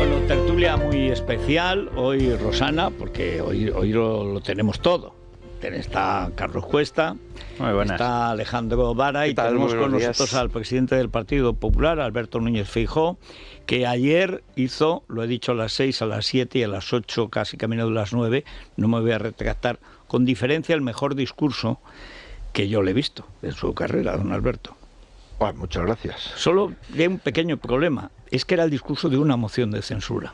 Bueno, tertulia muy especial hoy, Rosana, porque hoy lo tenemos todo. Está Carlos Cuesta, está Alejandro Vara y tenemos con nosotros al presidente del Partido Popular, Alberto Núñez Feijóo, que ayer hizo, lo he dicho, a las 6, a las 7 y a las 8, casi camino de las 9, no me voy a retractar, con diferencia el mejor discurso que yo le he visto en su carrera, don Alberto. Bueno, muchas gracias. Solo hay un pequeño problema, es que era el discurso de una moción de censura,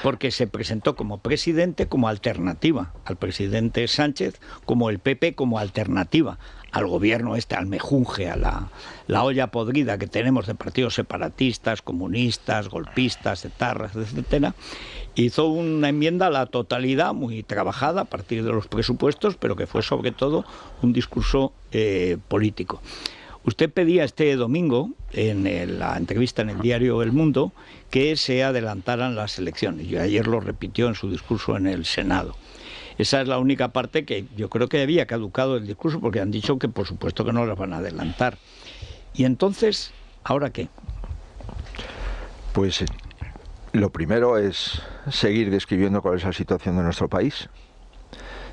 porque se presentó como presidente como alternativa al presidente Sánchez, como el PP como alternativa al gobierno al mejunje, a la olla podrida que tenemos de partidos separatistas, comunistas, golpistas, etarras, etcétera. Hizo una enmienda a la totalidad muy trabajada a partir de los presupuestos, pero que fue sobre todo un discurso político. Usted pedía este domingo, en la entrevista en el diario El Mundo, que se adelantaran las elecciones. Y ayer lo repitió en su discurso en el Senado. Esa es la única parte que yo creo que había caducado el discurso, porque han dicho que por supuesto que no las van a adelantar. Y entonces, ¿ahora qué? Pues lo primero es seguir describiendo cuál es la situación de nuestro país,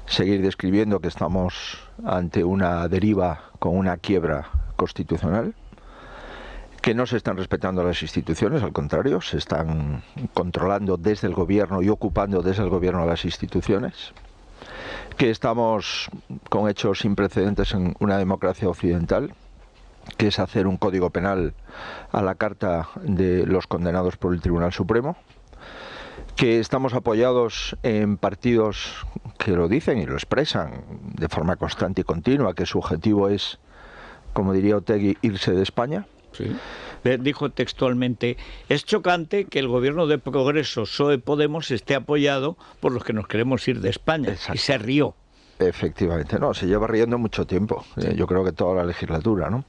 seguir describiendo que estamos ante una deriva con una quiebra constitucional, que no se están respetando las instituciones, al contrario, se están controlando desde el gobierno y ocupando desde el gobierno las instituciones, que estamos con hechos sin precedentes en una democracia occidental, que es hacer un código penal a la carta de los condenados por el Tribunal Supremo, que estamos apoyados en partidos que lo dicen y lo expresan de forma constante y continua, que su objetivo es, como diría Otegi, irse de España. Sí. Dijo textualmente: es chocante que el gobierno de Progreso, PSOE, Podemos esté apoyado por los que nos queremos ir de España. Exacto. Y se rió. Efectivamente, no, se lleva riendo mucho tiempo, sí. Yo creo que toda la legislatura, ¿no?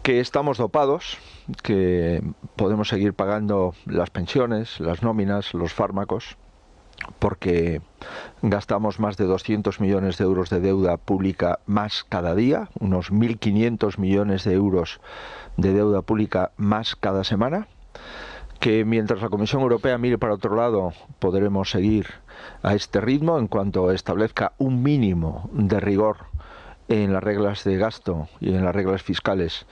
Que estamos dopados, que podemos seguir pagando las pensiones, las nóminas, los fármacos, porque gastamos más de 200 millones de euros de deuda pública más cada día, unos 1.500 millones de euros de deuda pública más cada semana, que mientras la Comisión Europea mire para otro lado podremos seguir a este ritmo en cuanto establezca un mínimo de rigor en las reglas de gasto y en las reglas fiscales.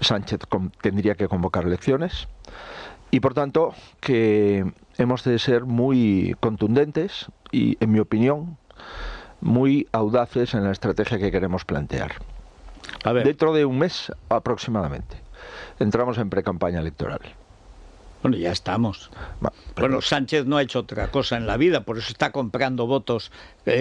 Sánchez tendría que convocar elecciones y por tanto que hemos de ser muy contundentes y, en mi opinión, muy audaces en la estrategia que queremos plantear. A ver. Dentro de un mes aproximadamente entramos en precampaña electoral. Bueno, ya estamos. Bueno, Sánchez no ha hecho otra cosa en la vida, por eso está comprando votos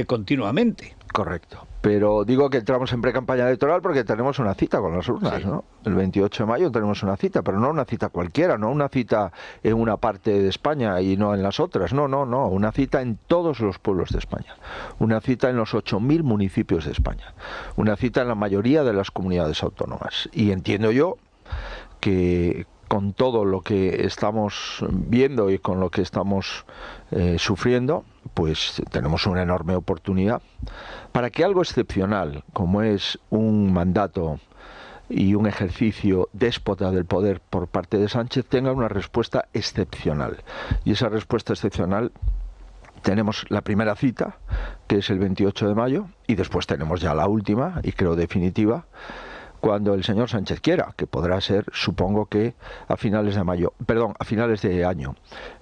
continuamente. Correcto. Pero digo que entramos en precampaña electoral porque tenemos una cita con las urnas, sí. ¿No? El 28 de mayo tenemos una cita, pero no una cita cualquiera, no una cita en una parte de España y no en las otras. No, una cita en todos los pueblos de España. Una cita en los 8.000 municipios de España. Una cita en la mayoría de las comunidades autónomas. Y entiendo yo que con todo lo que estamos viendo y con lo que estamos sufriendo, pues tenemos una enorme oportunidad para que algo excepcional, como es un mandato y un ejercicio déspota del poder por parte de Sánchez, tenga una respuesta excepcional. Y esa respuesta excepcional, tenemos la primera cita, que es el 28 de mayo, y después tenemos ya la última, y creo definitiva, cuando el señor Sánchez quiera, que podrá ser, supongo que a finales de año.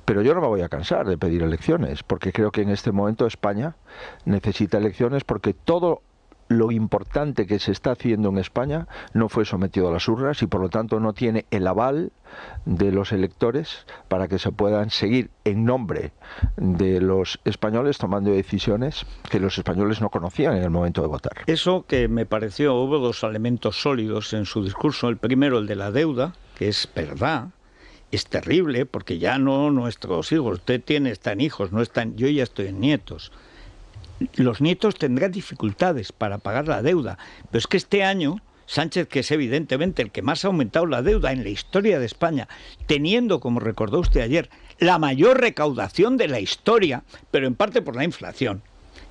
Pero yo no me voy a cansar de pedir elecciones, porque creo que en este momento España necesita elecciones, porque todo lo importante que se está haciendo en España no fue sometido a las urnas y por lo tanto no tiene el aval de los electores para que se puedan seguir en nombre de los españoles tomando decisiones que los españoles no conocían en el momento de votar. Eso que me pareció, hubo dos elementos sólidos en su discurso. El primero, el de la deuda, que es verdad, es terrible, porque ya no nuestros hijos, usted están hijos, no están, yo ya estoy en nietos. Los nietos tendrán dificultades para pagar la deuda, pero es que este año Sánchez, que es evidentemente el que más ha aumentado la deuda en la historia de España, teniendo, como recordó usted ayer, la mayor recaudación de la historia, pero en parte por la inflación,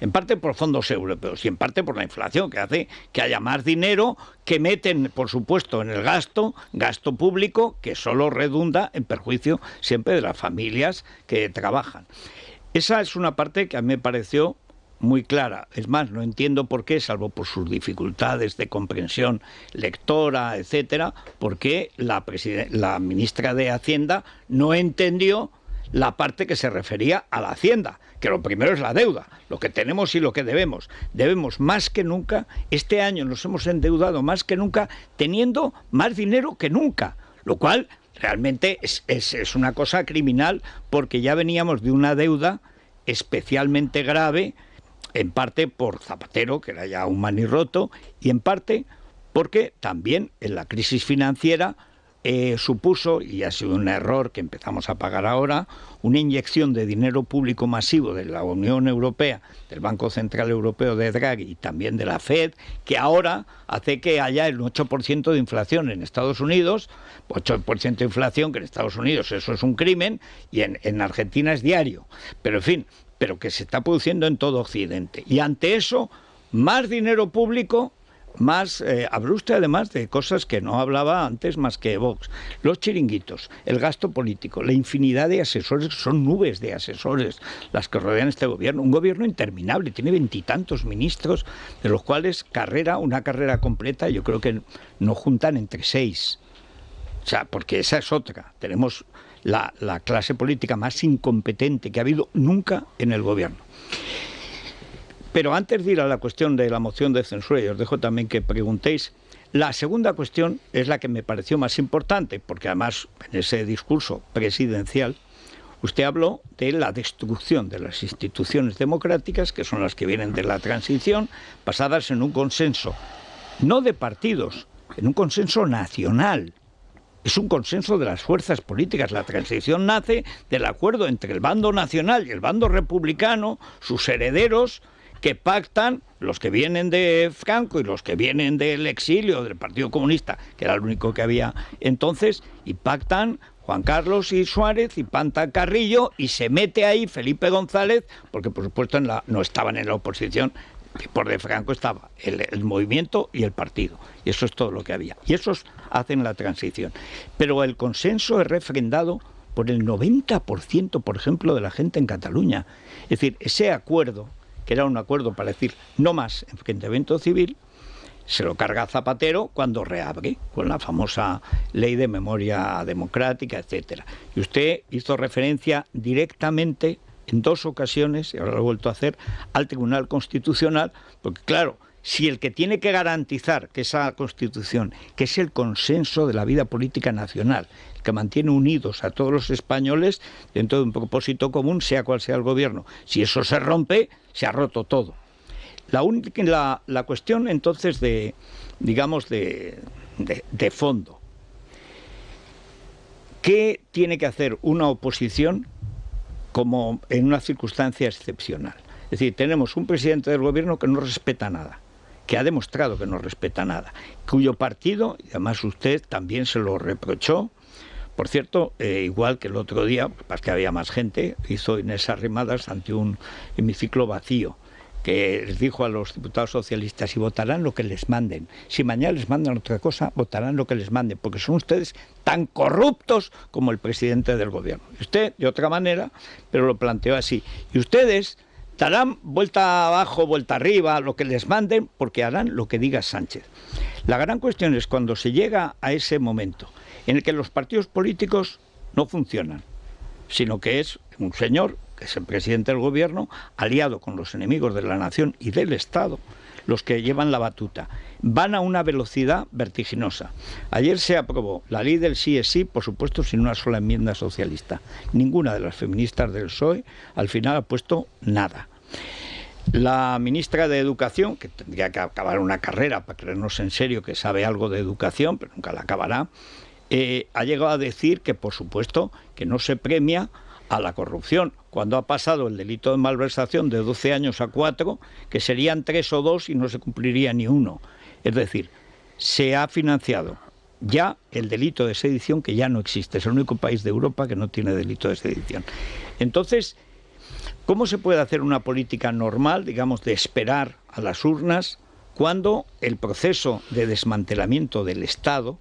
en parte por fondos europeos y en parte por la inflación, que hace que haya más dinero que meten, por supuesto, en el gasto público, que solo redunda en perjuicio siempre de las familias que trabajan. Esa es una parte que a mí me pareció muy clara. Es más, no entiendo por qué, salvo por sus dificultades de comprensión lectora, etcétera, por qué la ministra de Hacienda no entendió la parte que se refería a la Hacienda, que lo primero es la deuda, lo que tenemos y lo que debemos. Debemos más que nunca, este año nos hemos endeudado más que nunca, teniendo más dinero que nunca, lo cual realmente es una cosa criminal, porque ya veníamos de una deuda especialmente grave, en parte por Zapatero, que era ya un manirroto, y en parte porque también en la crisis financiera supuso, y ha sido un error que empezamos a pagar ahora, una inyección de dinero público masivo de la Unión Europea, del Banco Central Europeo de Draghi y también de la FED, que ahora hace que haya el 8% de inflación en Estados Unidos, 8% de inflación, que en Estados Unidos eso es un crimen, y en Argentina es diario. Pero en fin, pero que se está produciendo en todo Occidente. Y ante eso, más dinero público, más, habló usted además de cosas que no hablaba antes más que Vox, los chiringuitos, el gasto político, la infinidad de asesores, son nubes de asesores las que rodean este gobierno, un gobierno interminable, tiene 20 y tantos ministros, de los cuales una carrera completa, yo creo que no juntan entre 6, o sea, porque esa es otra, tenemos la clase política más incompetente que ha habido nunca en el gobierno. Pero antes de ir a la cuestión de la moción de censura, y os dejo también que preguntéis, la segunda cuestión es la que me pareció más importante, porque además en ese discurso presidencial usted habló de la destrucción de las instituciones democráticas, que son las que vienen de la transición, basadas en un consenso, no de partidos, en un consenso nacional. Es un consenso de las fuerzas políticas. La transición nace del acuerdo entre el bando nacional y el bando republicano, sus herederos, que pactan, los que vienen de Franco y los que vienen del exilio del Partido Comunista, que era el único que había entonces, y pactan Juan Carlos y Suárez y Panta Carrillo, y se mete ahí Felipe González, porque por supuesto no estaban en la oposición, que por de Franco estaba el movimiento y el partido, y eso es todo lo que había, y esos hacen la transición. Pero el consenso es refrendado por el 90%, por ejemplo, de la gente en Cataluña. Es decir, ese acuerdo, que era un acuerdo para decir no más enfrentamiento civil, se lo carga Zapatero cuando reabre con la famosa ley de memoria democrática, etcétera. Y usted hizo referencia directamente en 2 ocasiones, y ahora lo he vuelto a hacer, al Tribunal Constitucional, porque claro, si el que tiene que garantizar que esa Constitución, que es el consenso de la vida política nacional, el que mantiene unidos a todos los españoles dentro de un propósito común, sea cual sea el gobierno, si eso se rompe, se ha roto todo. La cuestión entonces de fondo, ¿qué tiene que hacer una oposición como en una circunstancia excepcional? Es decir, tenemos un presidente del gobierno que no respeta nada, que ha demostrado que no respeta nada, cuyo partido, y además usted también se lo reprochó, por cierto, igual que el otro día, para que había más gente, hizo Inés Arrimadas ante un hemiciclo vacío, que les dijo a los diputados socialistas: y votarán lo que les manden. Si mañana les mandan otra cosa, votarán lo que les manden, porque son ustedes tan corruptos como el presidente del gobierno. Y usted, de otra manera, pero lo planteó así. Y ustedes darán vuelta abajo, vuelta arriba, lo que les manden, porque harán lo que diga Sánchez. La gran cuestión es cuando se llega a ese momento en el que los partidos políticos no funcionan, sino que es un señor, que es el presidente del gobierno, aliado con los enemigos de la nación y del Estado, los que llevan la batuta. Van a una velocidad vertiginosa. Ayer se aprobó la ley del sí es sí, por supuesto, sin una sola enmienda socialista. Ninguna de las feministas del PSOE al final ha puesto nada. La ministra de Educación, que tendría que acabar una carrera para creernos en serio que sabe algo de educación, pero nunca la acabará, ha llegado a decir que, por supuesto, que no se premia a la corrupción, cuando ha pasado el delito de malversación de 12 años a 4, que serían 3 o 2 y no se cumpliría ni 1. Es decir, se ha financiado ya el delito de sedición, que ya no existe. Es el único país de Europa que no tiene delito de sedición. Entonces, ¿Cómo se puede hacer una política normal, digamos, de esperar a las urnas, cuando el proceso de desmantelamiento del Estado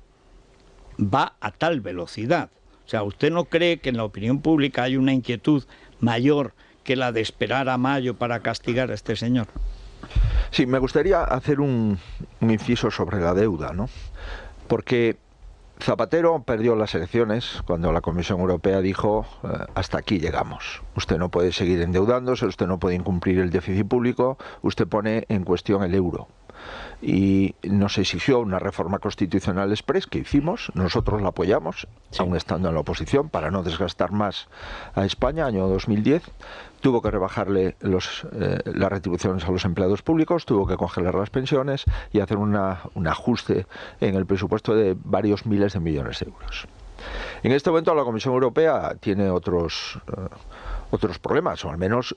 va a tal velocidad? O sea, ¿usted no cree que en la opinión pública hay una inquietud mayor que la de esperar a mayo para castigar a este señor? Sí, me gustaría hacer un inciso sobre la deuda, ¿no? Porque Zapatero perdió las elecciones cuando la Comisión Europea dijo hasta aquí llegamos. Usted no puede seguir endeudándose, usted no puede incumplir el déficit público, usted pone en cuestión el euro. Y nos exigió una reforma constitucional express que hicimos, nosotros la apoyamos, sí, aún estando en la oposición, para no desgastar más a España, año 2010. Tuvo que rebajarle las retribuciones a los empleados públicos, tuvo que congelar las pensiones y hacer un ajuste en el presupuesto de varios miles de millones de euros. En este momento la Comisión Europea tiene otros problemas, o al menos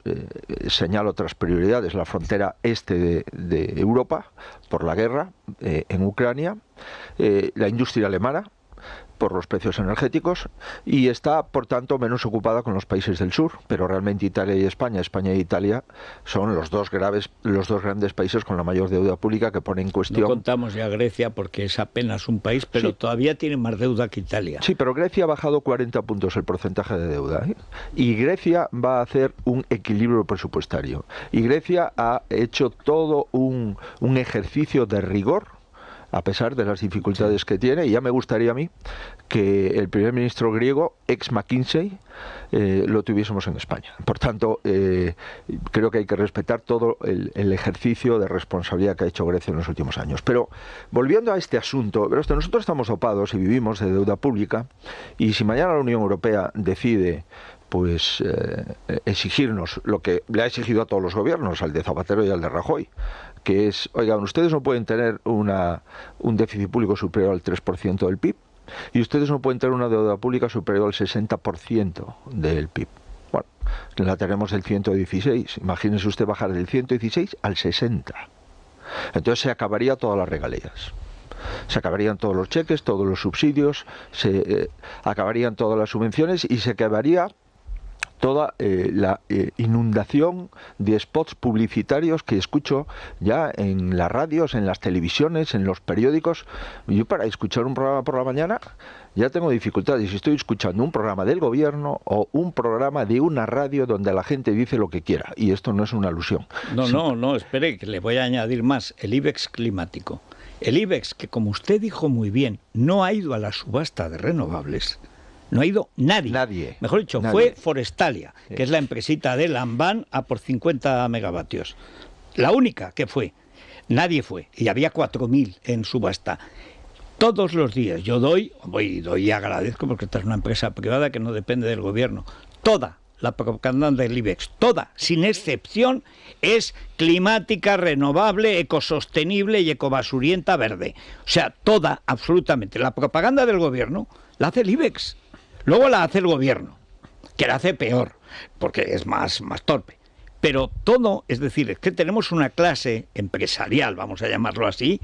señala otras prioridades. La frontera este de Europa, por la guerra en Ucrania, la industria alemana, por los precios energéticos, y está, por tanto, menos ocupada con los países del sur, pero realmente Italia y España e Italia son los dos grandes países con la mayor deuda pública, que pone en cuestión... No contamos ya Grecia porque es apenas un país, pero sí, todavía tiene más deuda que Italia. Sí, pero Grecia ha bajado 40 puntos el porcentaje de deuda, ¿eh? Y Grecia va a hacer un equilibrio presupuestario. Y Grecia ha hecho todo un ejercicio de rigor, a pesar de las dificultades que tiene, y ya me gustaría a mí que el primer ministro griego, ex McKinsey, lo tuviésemos en España. Por tanto, creo que hay que respetar todo el ejercicio de responsabilidad que ha hecho Grecia en los últimos años. Pero, volviendo a este asunto, nosotros estamos dopados y vivimos de deuda pública, y si mañana la Unión Europea decide pues exigirnos lo que le ha exigido a todos los gobiernos, al de Zapatero y al de Rajoy, que es, oigan, ustedes no pueden tener un déficit público superior al 3% del PIB, y ustedes no pueden tener una deuda pública superior al 60% del PIB. Bueno, la tenemos del 116, imagínese usted bajar del 116 al 60. Entonces se acabaría todas las regalías. Se acabarían todos los cheques, todos los subsidios, se acabarían todas las subvenciones y se acabaría toda la inundación de spots publicitarios que escucho ya en las radios, en las televisiones, en los periódicos. Yo, para escuchar un programa por la mañana ya tengo dificultades si estoy escuchando un programa del gobierno o un programa de una radio donde la gente dice lo que quiera, y esto no es una alusión. No, espere, que le voy a añadir más: el IBEX climático. El IBEX, que como usted dijo muy bien, no ha ido a la subasta de renovables. No ha ido nadie. Mejor dicho, nadie. Fue Forestalia, que es la empresita de Lambán, a por 50 megavatios. La única que fue. Nadie fue. Y había 4.000 en subasta. Todos los días yo doy y agradezco, porque esta es una empresa privada que no depende del gobierno. Toda la propaganda del IBEX, toda, sin excepción, es climática, renovable, ecosostenible y ecobasurienta verde. O sea, toda, absolutamente. La propaganda del gobierno la hace el IBEX. Luego la hace el gobierno, que la hace peor, porque es más torpe. Pero todo, es decir, es que tenemos una clase empresarial, vamos a llamarlo así,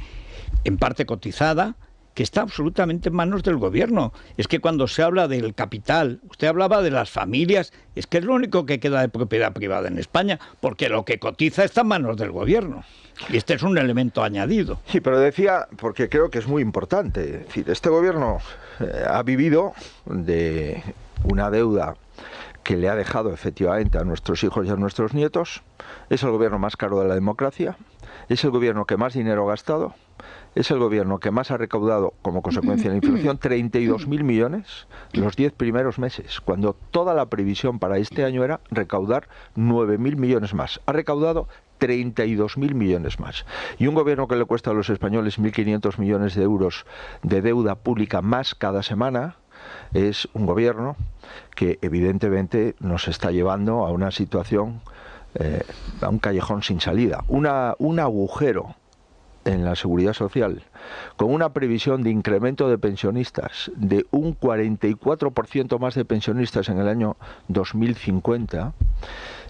en parte cotizada, que está absolutamente en manos del gobierno. Es que cuando se habla del capital, usted hablaba de las familias, es que es lo único que queda de propiedad privada en España, porque lo que cotiza está en manos del gobierno. Y este es un elemento añadido. Sí, pero decía, porque creo que es muy importante, es decir, este gobierno ha vivido de una deuda que le ha dejado efectivamente a nuestros hijos y a nuestros nietos. Es el gobierno más caro de la democracia, es el gobierno que más dinero ha gastado, es el gobierno que más ha recaudado como consecuencia de la inflación, 32.000 millones los 10 primeros meses, cuando toda la previsión para este año era recaudar 9.000 millones más. Ha recaudado 32.000 millones más. Y un gobierno que le cuesta a los españoles 1.500 millones de euros de deuda pública más cada semana, es un gobierno que evidentemente nos está llevando a una situación, a un callejón sin salida, un agujero en la seguridad social, con una previsión de incremento de pensionistas de un 44% más de pensionistas en el año 2050,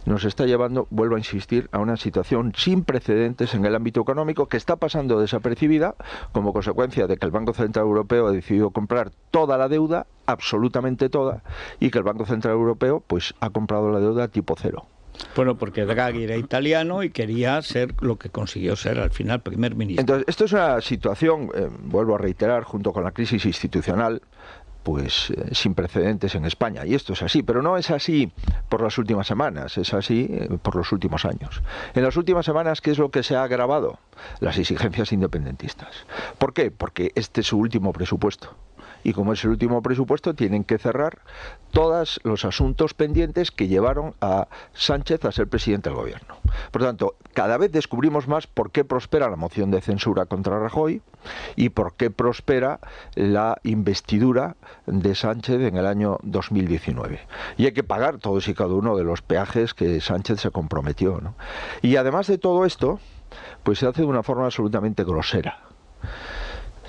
nos está llevando, vuelvo a insistir, a una situación sin precedentes en el ámbito económico, que está pasando desapercibida como consecuencia de que el Banco Central Europeo ha decidido comprar toda la deuda, absolutamente toda, y que el Banco Central Europeo pues ha comprado la deuda tipo cero. Bueno, porque Draghi era italiano y quería ser lo que consiguió ser al final primer ministro. Entonces, esto es una situación, vuelvo a reiterar, junto con la crisis institucional, pues sin precedentes en España. Y esto es así, pero no es así por las últimas semanas, es así por los últimos años. En las últimas semanas, ¿qué es lo que se ha agravado? Las exigencias independentistas. ¿Por qué? Porque este es su último presupuesto. Y como es el último presupuesto, tienen que cerrar todos los asuntos pendientes que llevaron a Sánchez a ser presidente del gobierno. Por tanto, cada vez descubrimos más por qué prospera la moción de censura contra Rajoy y por qué prospera la investidura de Sánchez en el año 2019. Y hay que pagar todos y cada uno de los peajes que Sánchez se comprometió, ¿no? Y además de todo esto, pues se hace de una forma absolutamente grosera.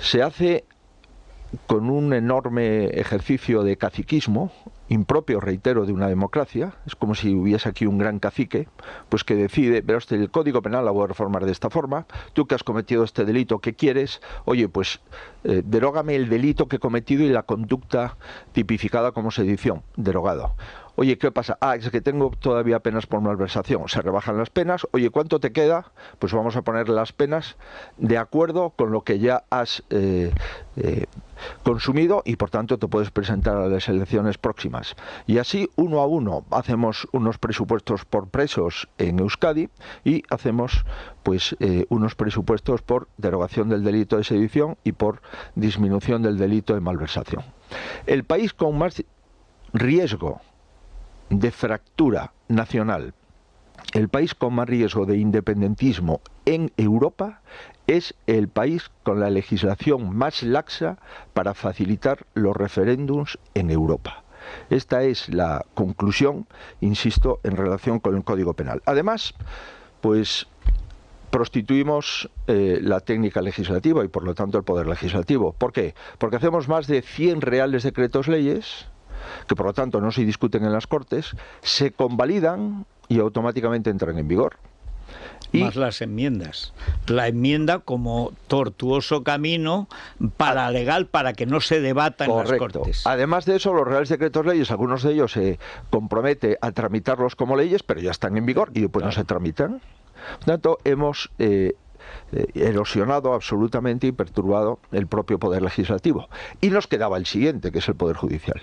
Se hace con un enorme ejercicio de caciquismo, impropio, reitero, de una democracia. Es como si hubiese aquí un gran cacique, pues que decide, verá usted, el Código Penal la voy a reformar de esta forma, tú que has cometido este delito, ¿qué quieres? Oye, pues derógame el delito que he cometido y la conducta tipificada como sedición, derogado. Oye, ¿qué pasa? Es que tengo todavía penas por malversación. Se rebajan las penas. Oye, ¿cuánto te queda? Pues vamos a poner las penas de acuerdo con lo que ya has consumido y por tanto te puedes presentar a las elecciones próximas. Y así, uno a uno, hacemos unos presupuestos por presos en Euskadi y hacemos pues unos presupuestos por derogación del delito de sedición y por disminución del delito de malversación. El país con más riesgo de fractura nacional, el país con más riesgo de independentismo en Europa es el país con la legislación más laxa para facilitar los referéndums en Europa. Esta es la conclusión, insisto, en relación con el Código Penal. Además, pues prostituimos la técnica legislativa y por lo tanto el poder legislativo. ¿Por qué? Porque hacemos más de 100 reales decretos leyes que por lo tanto no se discuten en las Cortes, se convalidan y automáticamente entran en vigor. Más las enmiendas. La enmienda como tortuoso camino paralegal para que no se debata en las Cortes. Además de eso, los reales decretos leyes, algunos de ellos se compromete a tramitarlos como leyes, pero ya están en vigor y después no se tramitan. Por tanto, hemos erosionado absolutamente y perturbado el propio poder legislativo. Y nos quedaba el siguiente, que es el poder judicial.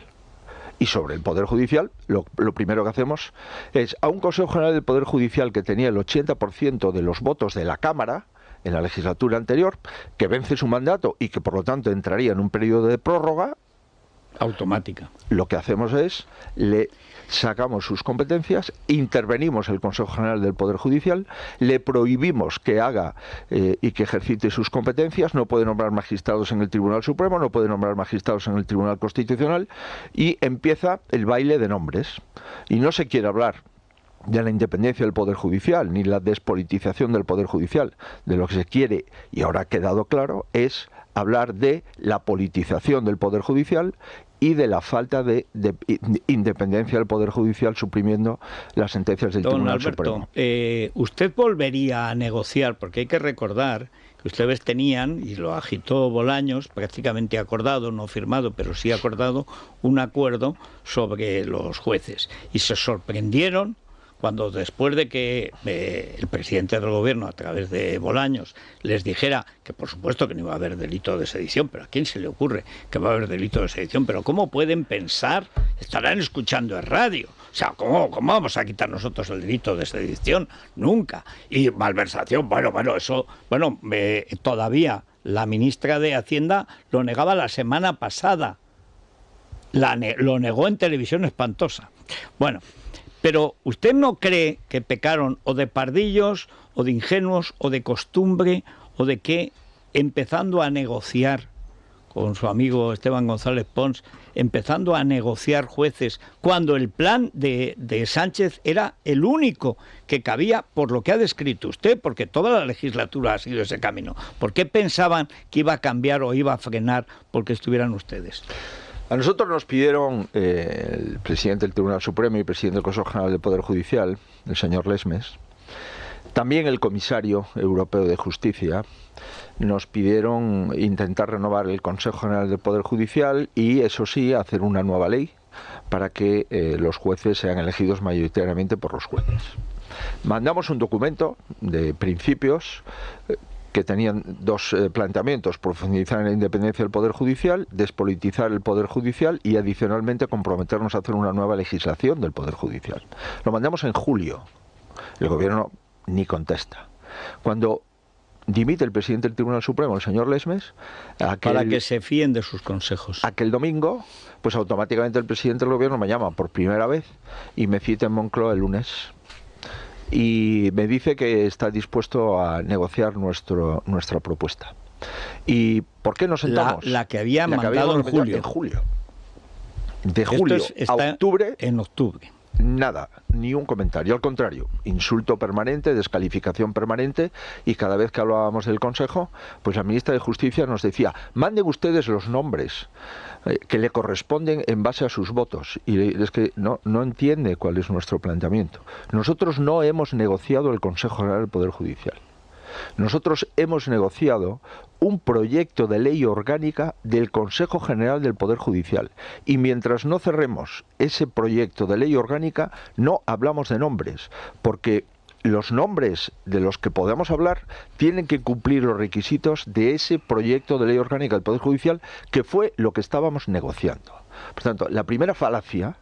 Y sobre el Poder Judicial, lo primero que hacemos es a un Consejo General del Poder Judicial que tenía el 80% de los votos de la Cámara en la legislatura anterior, que vence su mandato y que por lo tanto entraría en un periodo de prórroga automática. Lo que hacemos es, le sacamos sus competencias, intervenimos el Consejo General del Poder Judicial, le prohibimos que haga y que ejercite sus competencias, no puede nombrar magistrados en el Tribunal Supremo, no puede nombrar magistrados en el Tribunal Constitucional y empieza el baile de nombres. Y no se quiere hablar de la independencia del Poder Judicial, ni la despolitización del Poder Judicial. De lo que se quiere, y ahora ha quedado claro, es hablar de la politización del Poder Judicial y de la falta de independencia del Poder Judicial suprimiendo las sentencias del Tribunal Supremo. ¿Usted volvería a negociar? Porque hay que recordar que ustedes tenían, y lo agitó Bolaños, prácticamente acordado, no firmado, pero sí acordado, un acuerdo sobre los jueces. Y se sorprendieron cuando después de que el presidente del gobierno, a través de Bolaños, les dijera que por supuesto que no iba a haber delito de sedición, pero ¿a quién se le ocurre que va a haber delito de sedición? ¿Pero cómo pueden pensar? Estarán escuchando en radio. O sea, ¿cómo vamos a quitar nosotros el delito de sedición? Nunca. Y malversación, todavía la ministra de Hacienda lo negaba la semana pasada. Lo negó en Televisión Espantosa. Bueno, pero ¿usted no cree que pecaron o de pardillos, o de ingenuos, o de costumbre, o de que empezando a negociar con su amigo Esteban González Pons, empezando a negociar jueces, cuando el plan de Sánchez era el único que cabía por lo que ha descrito usted, porque toda la legislatura ha sido ese camino? ¿Por qué pensaban que iba a cambiar o iba a frenar porque estuvieran ustedes? A nosotros nos pidieron el presidente del Tribunal Supremo y el presidente del Consejo General del Poder Judicial, el señor Lesmes, también el comisario europeo de Justicia, nos pidieron intentar renovar el Consejo General del Poder Judicial y, eso sí, hacer una nueva ley para que los jueces sean elegidos mayoritariamente por los jueces. Mandamos un documento de principios que tenían dos planteamientos: profundizar en la independencia del Poder Judicial, despolitizar el Poder Judicial y adicionalmente comprometernos a hacer una nueva legislación del Poder Judicial. Lo mandamos en julio. El Gobierno ni contesta. Cuando dimite el presidente del Tribunal Supremo, el señor Lesmes, para que se fíen de sus consejos. Aquel domingo, pues automáticamente el presidente del Gobierno me llama por primera vez y me cita en Moncloa el lunes. Y me dice que está dispuesto a negociar nuestra propuesta. ¿Y por qué nos sentamos? La que había mandado en julio. De julio a octubre. En octubre. Nada, ni un comentario. Al contrario, insulto permanente, descalificación permanente. Y cada vez que hablábamos del Consejo, pues la ministra de Justicia nos decía: manden ustedes los nombres que le corresponden en base a sus votos. Y es que no entiende cuál es nuestro planteamiento. Nosotros no hemos negociado el Consejo General del Poder Judicial. Nosotros hemos negociado un proyecto de ley orgánica del Consejo General del Poder Judicial. Y mientras no cerremos ese proyecto de ley orgánica, no hablamos de nombres, porque los nombres de los que podamos hablar tienen que cumplir los requisitos de ese proyecto de ley orgánica del Poder Judicial, que fue lo que estábamos negociando. Por tanto, la primera falacia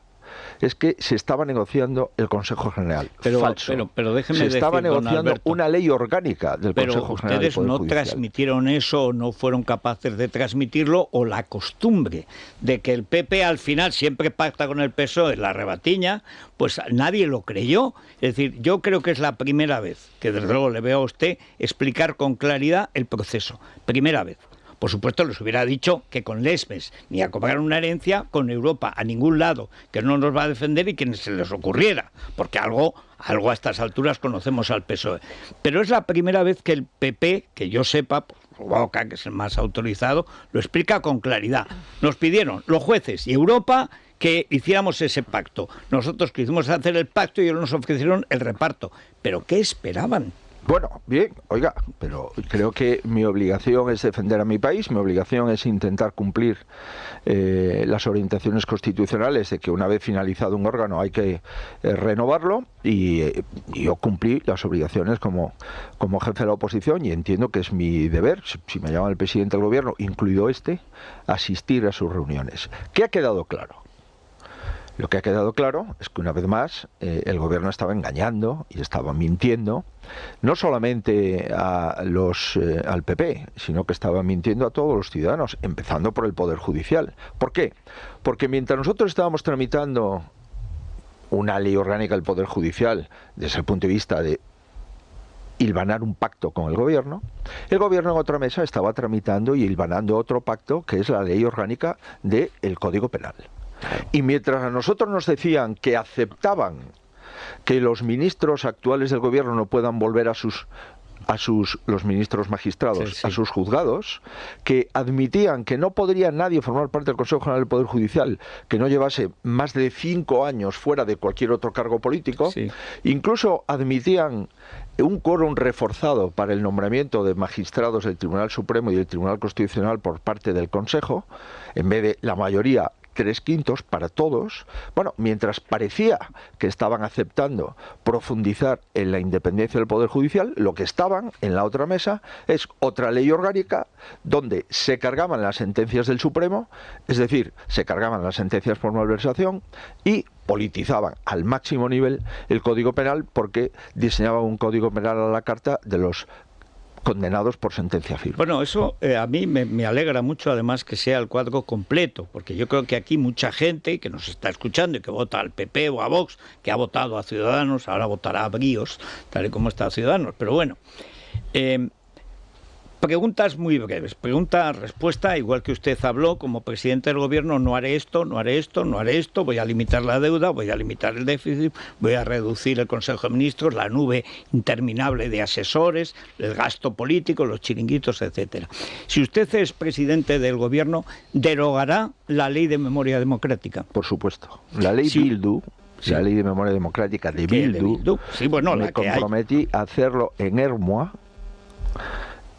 es que se estaba negociando el Consejo General. Falso. Pero déjeme se estaba decir, negociando una ley orgánica del Consejo General del Poder Judicial. Pero ustedes no transmitieron eso, o no fueron capaces de transmitirlo, o la costumbre de que el PP al final siempre pacta con el PSOE la rebatiña, pues nadie lo creyó. Es decir, yo creo que es la primera vez que desde luego le veo a usted explicar con claridad el proceso. Primera vez. Por supuesto, les hubiera dicho que con Lesmes ni a cobrar una herencia, con Europa a ningún lado, que no nos va a defender y que se les ocurriera, porque algo a estas alturas conocemos al PSOE. Pero es la primera vez que el PP, que yo sepa, por su boca, que es el más autorizado, lo explica con claridad. Nos pidieron los jueces y Europa que hiciéramos ese pacto. Nosotros quisimos hacer el pacto y ellos nos ofrecieron el reparto. ¿Pero qué esperaban? Bueno, bien, oiga, pero creo que mi obligación es defender a mi país, mi obligación es intentar cumplir las orientaciones constitucionales de que una vez finalizado un órgano hay que renovarlo, y yo cumplí las obligaciones como jefe de la oposición, y entiendo que es mi deber, si me llama el presidente del Gobierno, incluido asistir a sus reuniones. ¿Qué ha quedado claro? Lo que ha quedado claro es que una vez más el Gobierno estaba engañando y estaba mintiendo, no solamente al PP, sino que estaba mintiendo a todos los ciudadanos, empezando por el Poder Judicial. ¿Por qué? Porque mientras nosotros estábamos tramitando una ley orgánica del Poder Judicial desde el punto de vista de hilvanar un pacto con el Gobierno en otra mesa estaba tramitando y hilvanando otro pacto, que es la ley orgánica del Código Penal. Y mientras a nosotros nos decían que aceptaban que los ministros actuales del Gobierno no puedan volver los ministros magistrados a sus juzgados, que admitían que no podría nadie formar parte del Consejo General del Poder Judicial que no llevase más de 5 años fuera de cualquier otro cargo político, incluso admitían un quórum reforzado para el nombramiento de magistrados del Tribunal Supremo y del Tribunal Constitucional por parte del Consejo, en vez de la mayoría 3/5 para todos. Bueno, mientras parecía que estaban aceptando profundizar en la independencia del Poder Judicial, lo que estaban en la otra mesa es otra ley orgánica donde se cargaban las sentencias del Supremo, es decir, se cargaban las sentencias por malversación, y politizaban al máximo nivel el Código Penal, porque diseñaban un Código Penal a la carta de los condenados por sentencia firme. Bueno, eso a mí me alegra mucho, además, que sea el cuadro completo, porque yo creo que aquí mucha gente que nos está escuchando y que vota al PP o a Vox, que ha votado a Ciudadanos, ahora votará a Bríos, tal y como está Ciudadanos. Pero bueno, preguntas muy breves, pregunta-respuesta, igual que usted habló como presidente del Gobierno: no haré esto, no haré esto, no haré esto, voy a limitar la deuda, voy a limitar el déficit, voy a reducir el Consejo de Ministros, la nube interminable de asesores, el gasto político, los chiringuitos, etcétera. Si usted es presidente del Gobierno, ¿derogará la Ley de Memoria Democrática? Por supuesto. La ley Bildu, la Ley de Memoria Democrática de Bildu, Sí, bueno, me comprometí a hacerlo en Ermua,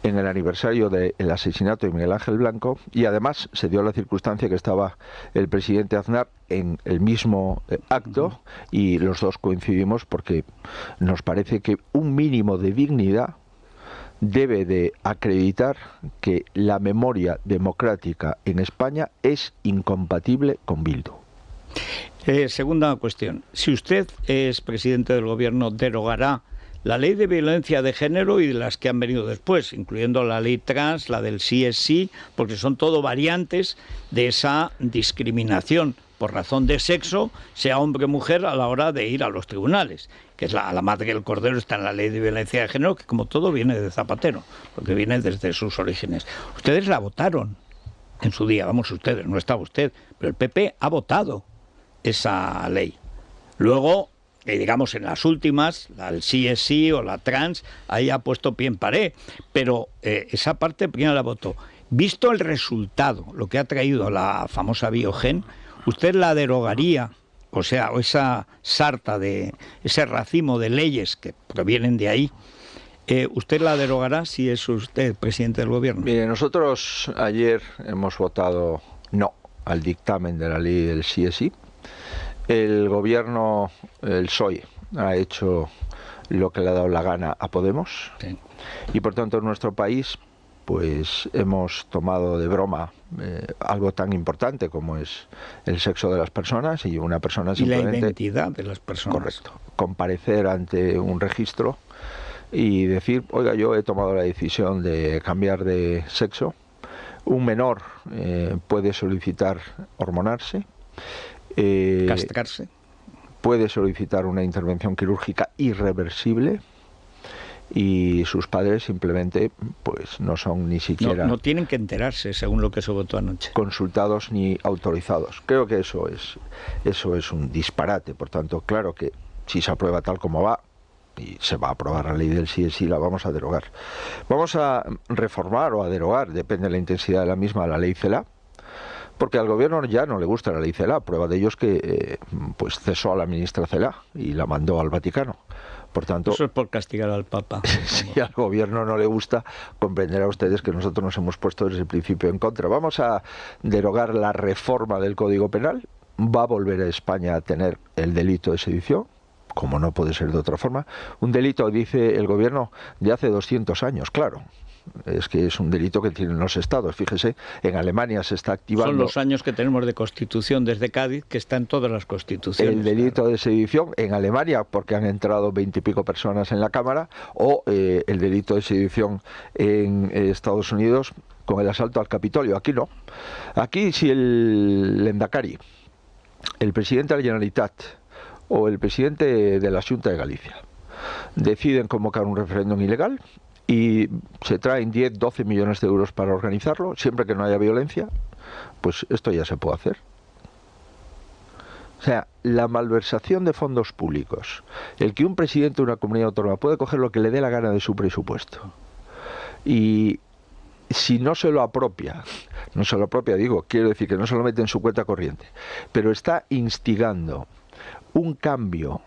en el aniversario del asesinato de Miguel Ángel Blanco, y además se dio la circunstancia que estaba el presidente Aznar en el mismo acto, y los dos coincidimos porque nos parece que un mínimo de dignidad debe de acreditar que la memoria democrática en España es incompatible con Bildu. Segunda cuestión. Si usted es presidente del gobierno, ¿derogará la ley de violencia de género y de las que han venido después, incluyendo la ley trans, la del sí es sí, porque son todo variantes de esa discriminación por razón de sexo, sea hombre o mujer, a la hora de ir a los tribunales? Que es la madre del cordero, está en la ley de violencia de género, que como todo viene de Zapatero, porque viene desde sus orígenes. Ustedes la votaron en su día, vamos ustedes, no estaba usted, pero el PP ha votado esa ley. Luego, digamos, en las últimas, la del sí es sí o la trans, ahí ha puesto pie en pared, pero esa parte primero la votó. Visto el resultado, lo que ha traído la famosa Biogen, ¿usted la derogaría? O sea, esa sarta de ese racimo de leyes que provienen de ahí, ¿usted la derogará si es usted presidente del gobierno? Mire, nosotros ayer hemos votado no al dictamen de la ley del sí es sí. El gobierno, el PSOE, ha hecho lo que le ha dado la gana a Podemos, sí. Y por tanto en nuestro país pues hemos tomado de broma algo tan importante como es el sexo de las personas, y una persona simplemente... Y la identidad de las personas. Correcto. Comparecer ante un registro y decir, oiga, yo he tomado la decisión de cambiar de sexo. Un menor puede solicitar hormonarse. Castrarse. Puede solicitar una intervención quirúrgica irreversible, y sus padres simplemente pues no son ni siquiera... No tienen que enterarse, según lo que se votó anoche. Consultados ni autorizados. Creo que eso es un disparate. Por tanto, claro que si se aprueba tal como va, y se va a aprobar la ley del sí es sí, la vamos a derogar. Vamos a reformar o a derogar, depende de la intensidad de la misma, la ley CELA, porque al gobierno ya no le gusta la ley CELA. Prueba de ello es que pues cesó a la ministra CELA y la mandó al Vaticano. Por tanto, eso es por castigar al Papa. Si al gobierno no le gusta, comprenderá ustedes que nosotros nos hemos puesto desde el principio en contra. Vamos a derogar la reforma del Código Penal. Va a volver a España a tener el delito de sedición, como no puede ser de otra forma. Un delito, dice el gobierno, de hace 200 años, claro. Es que es un delito que tienen los estados. Fíjese, en Alemania se está activando... Son los años que tenemos de Constitución desde Cádiz, que está en todas las constituciones. El delito de sedición en Alemania, porque han entrado 20 y pico personas en la Cámara, o el delito de sedición en Estados Unidos con el asalto al Capitolio. Aquí no. Aquí, si el Lehendakari, el presidente de la Generalitat o el presidente de la Xunta de Galicia deciden convocar un referéndum ilegal y se traen 10, 12 millones de euros para organizarlo, siempre que no haya violencia, pues esto ya se puede hacer. O sea, la malversación de fondos públicos, el que un presidente de una comunidad autónoma puede coger lo que le dé la gana de su presupuesto, y si no se lo apropia, digo, quiero decir que no se lo mete en su cuenta corriente, pero está instigando un cambio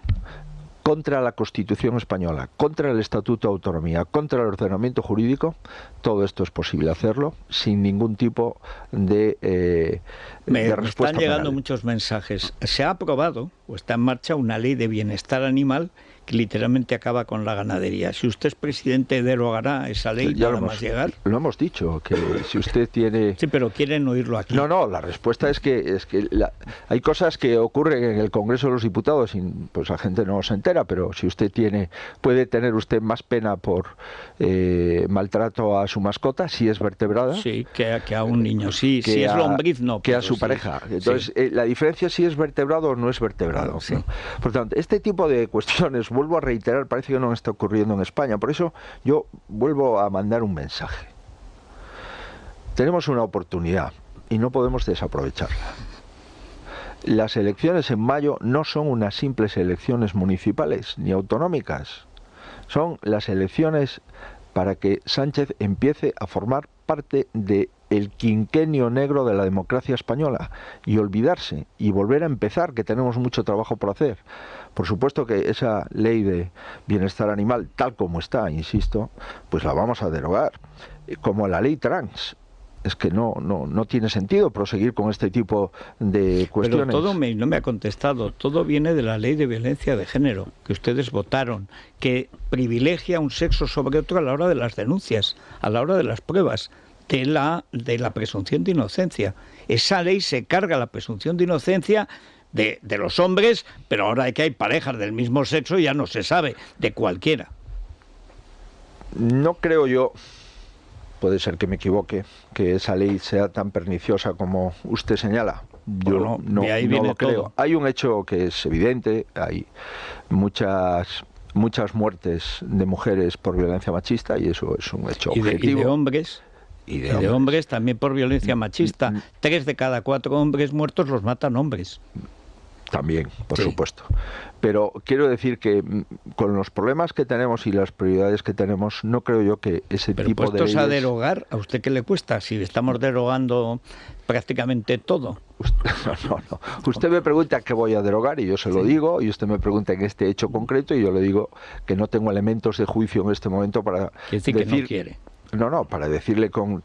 contra la Constitución española, contra el Estatuto de Autonomía, contra el ordenamiento jurídico, todo esto es posible hacerlo sin ningún tipo de respuesta Me están llegando penal. Muchos mensajes. Se ha aprobado o está en marcha una ley de bienestar animal que literalmente acaba con la ganadería. Si usted es presidente, ¿derogará esa ley nada más llegar? Lo hemos dicho, que si usted tiene... Sí, pero quieren oírlo aquí. No, la respuesta es que hay cosas que ocurren en el Congreso de los Diputados y pues la gente no se entera, pero si usted puede tener usted más pena por maltrato a su mascota, si es vertebrada. Sí, que a un niño. Sí, si es lombriz, no. Que a su pareja. Entonces, sí. La diferencia es si es vertebrado o no es vertebrado. Sí. ¿no? Por tanto, este tipo de cuestiones, vuelvo a reiterar, parece que no está ocurriendo en España. Por eso yo vuelvo a mandar un mensaje. Tenemos una oportunidad y no podemos desaprovecharla. Las elecciones en mayo no son unas simples elecciones municipales ni autonómicas. Son las elecciones para que Sánchez empiece a formar parte de el quinquenio negro de la democracia española y olvidarse y volver a empezar, que tenemos mucho trabajo por hacer. Por supuesto que esa ley de bienestar animal, tal como está, insisto, pues la vamos a derogar, como la ley trans. Es que no tiene sentido proseguir con este tipo de cuestiones. Pero todo no me ha contestado. Todo viene de la ley de violencia de género que ustedes votaron, que privilegia un sexo sobre otro a la hora de las denuncias, a la hora de las pruebas, de la presunción de inocencia. Esa ley se carga la presunción de inocencia de los hombres, pero ahora que hay parejas del mismo sexo ya no se sabe, de cualquiera. No creo yo, puede ser que me equivoque, que esa ley sea tan perniciosa como usted señala. Yo no lo creo. Hay un hecho que es evidente, hay muchas muertes de mujeres por violencia machista y eso es un hecho objetivo. Y de hombres. Y de hombres también por violencia machista. 3 de cada 4 hombres muertos los matan hombres. También, por supuesto. Pero quiero decir que con los problemas que tenemos y las prioridades que tenemos, no creo yo que ese tipo de leyes... a derogar, ¿a usted qué le cuesta? Si estamos derogando prácticamente todo. No. Usted me pregunta qué voy a derogar y yo se lo digo, y usted me pregunta en este hecho concreto y yo le digo que no tengo elementos de juicio en este momento para decir que no quiere. No, para decirle con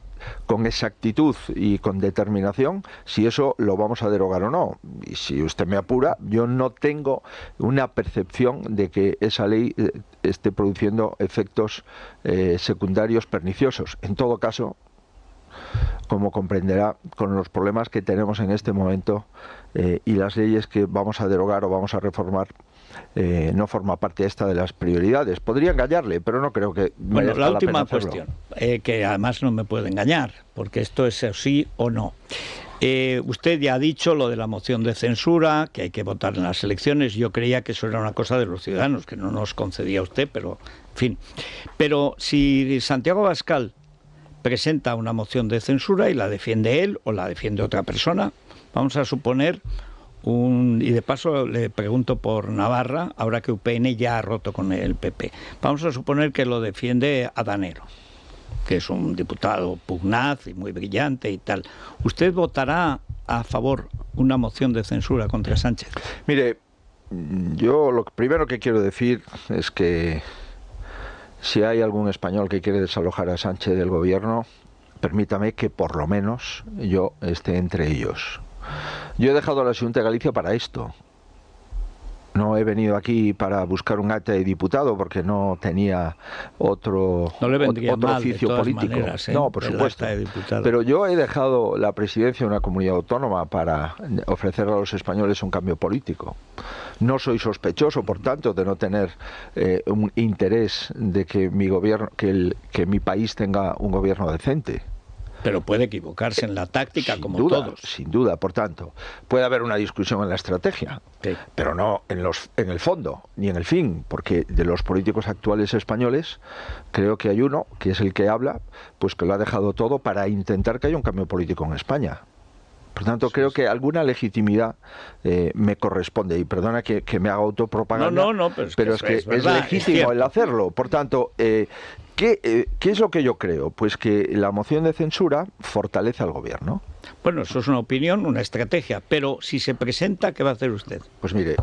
exactitud y con determinación si eso lo vamos a derogar o no. Y si usted me apura, yo no tengo una percepción de que esa ley esté produciendo efectos secundarios perniciosos. En todo caso, como comprenderá, con los problemas que tenemos en este momento y las leyes que vamos a derogar o vamos a reformar, no forma parte esta de las prioridades. Podría engañarle, pero no creo que... Bueno, la última cuestión, que además no me puede engañar, porque esto es sí o no. Usted ya ha dicho lo de la moción de censura, que hay que votar en las elecciones. Yo creía que eso era una cosa de los ciudadanos, que no nos concedía usted, pero en fin. Pero si Santiago Abascal presenta una moción de censura y la defiende él o la defiende otra persona, vamos a suponer... y de paso le pregunto por Navarra, ahora que UPN ya ha roto con el PP. Vamos a suponer que lo defiende Adanero, que es un diputado pugnaz y muy brillante y tal. ¿Usted votará a favor una moción de censura contra Sánchez? Mire, yo lo primero que quiero decir es que si hay algún español que quiere desalojar a Sánchez del gobierno, permítame que por lo menos yo esté entre ellos. Yo he dejado la Xunta de Galicia para esto. No he venido aquí para buscar un acta de diputado porque no tenía otro oficio político. Maneras, no, por supuesto. Pero yo he dejado la presidencia de una comunidad autónoma para ofrecer a los españoles un cambio político. No soy sospechoso, por tanto, de no tener un interés de que mi gobierno, que mi país tenga un gobierno decente. Pero puede equivocarse en la táctica, como todos. Sin duda, por tanto. Puede haber una discusión en la estrategia, pero no en el fondo, ni en el fin, porque de los políticos actuales españoles, creo que hay uno, que es el que habla, pues que lo ha dejado todo para intentar que haya un cambio político en España. Por tanto, creo que alguna legitimidad me corresponde. Y perdona que me haga autopropaganda, pero es que es legítimo el hacerlo. Por tanto, ¿qué es lo que yo creo? Pues que la moción de censura fortalece al gobierno. Bueno, eso es una opinión, una estrategia, pero si se presenta, ¿qué va a hacer usted? Pues mire,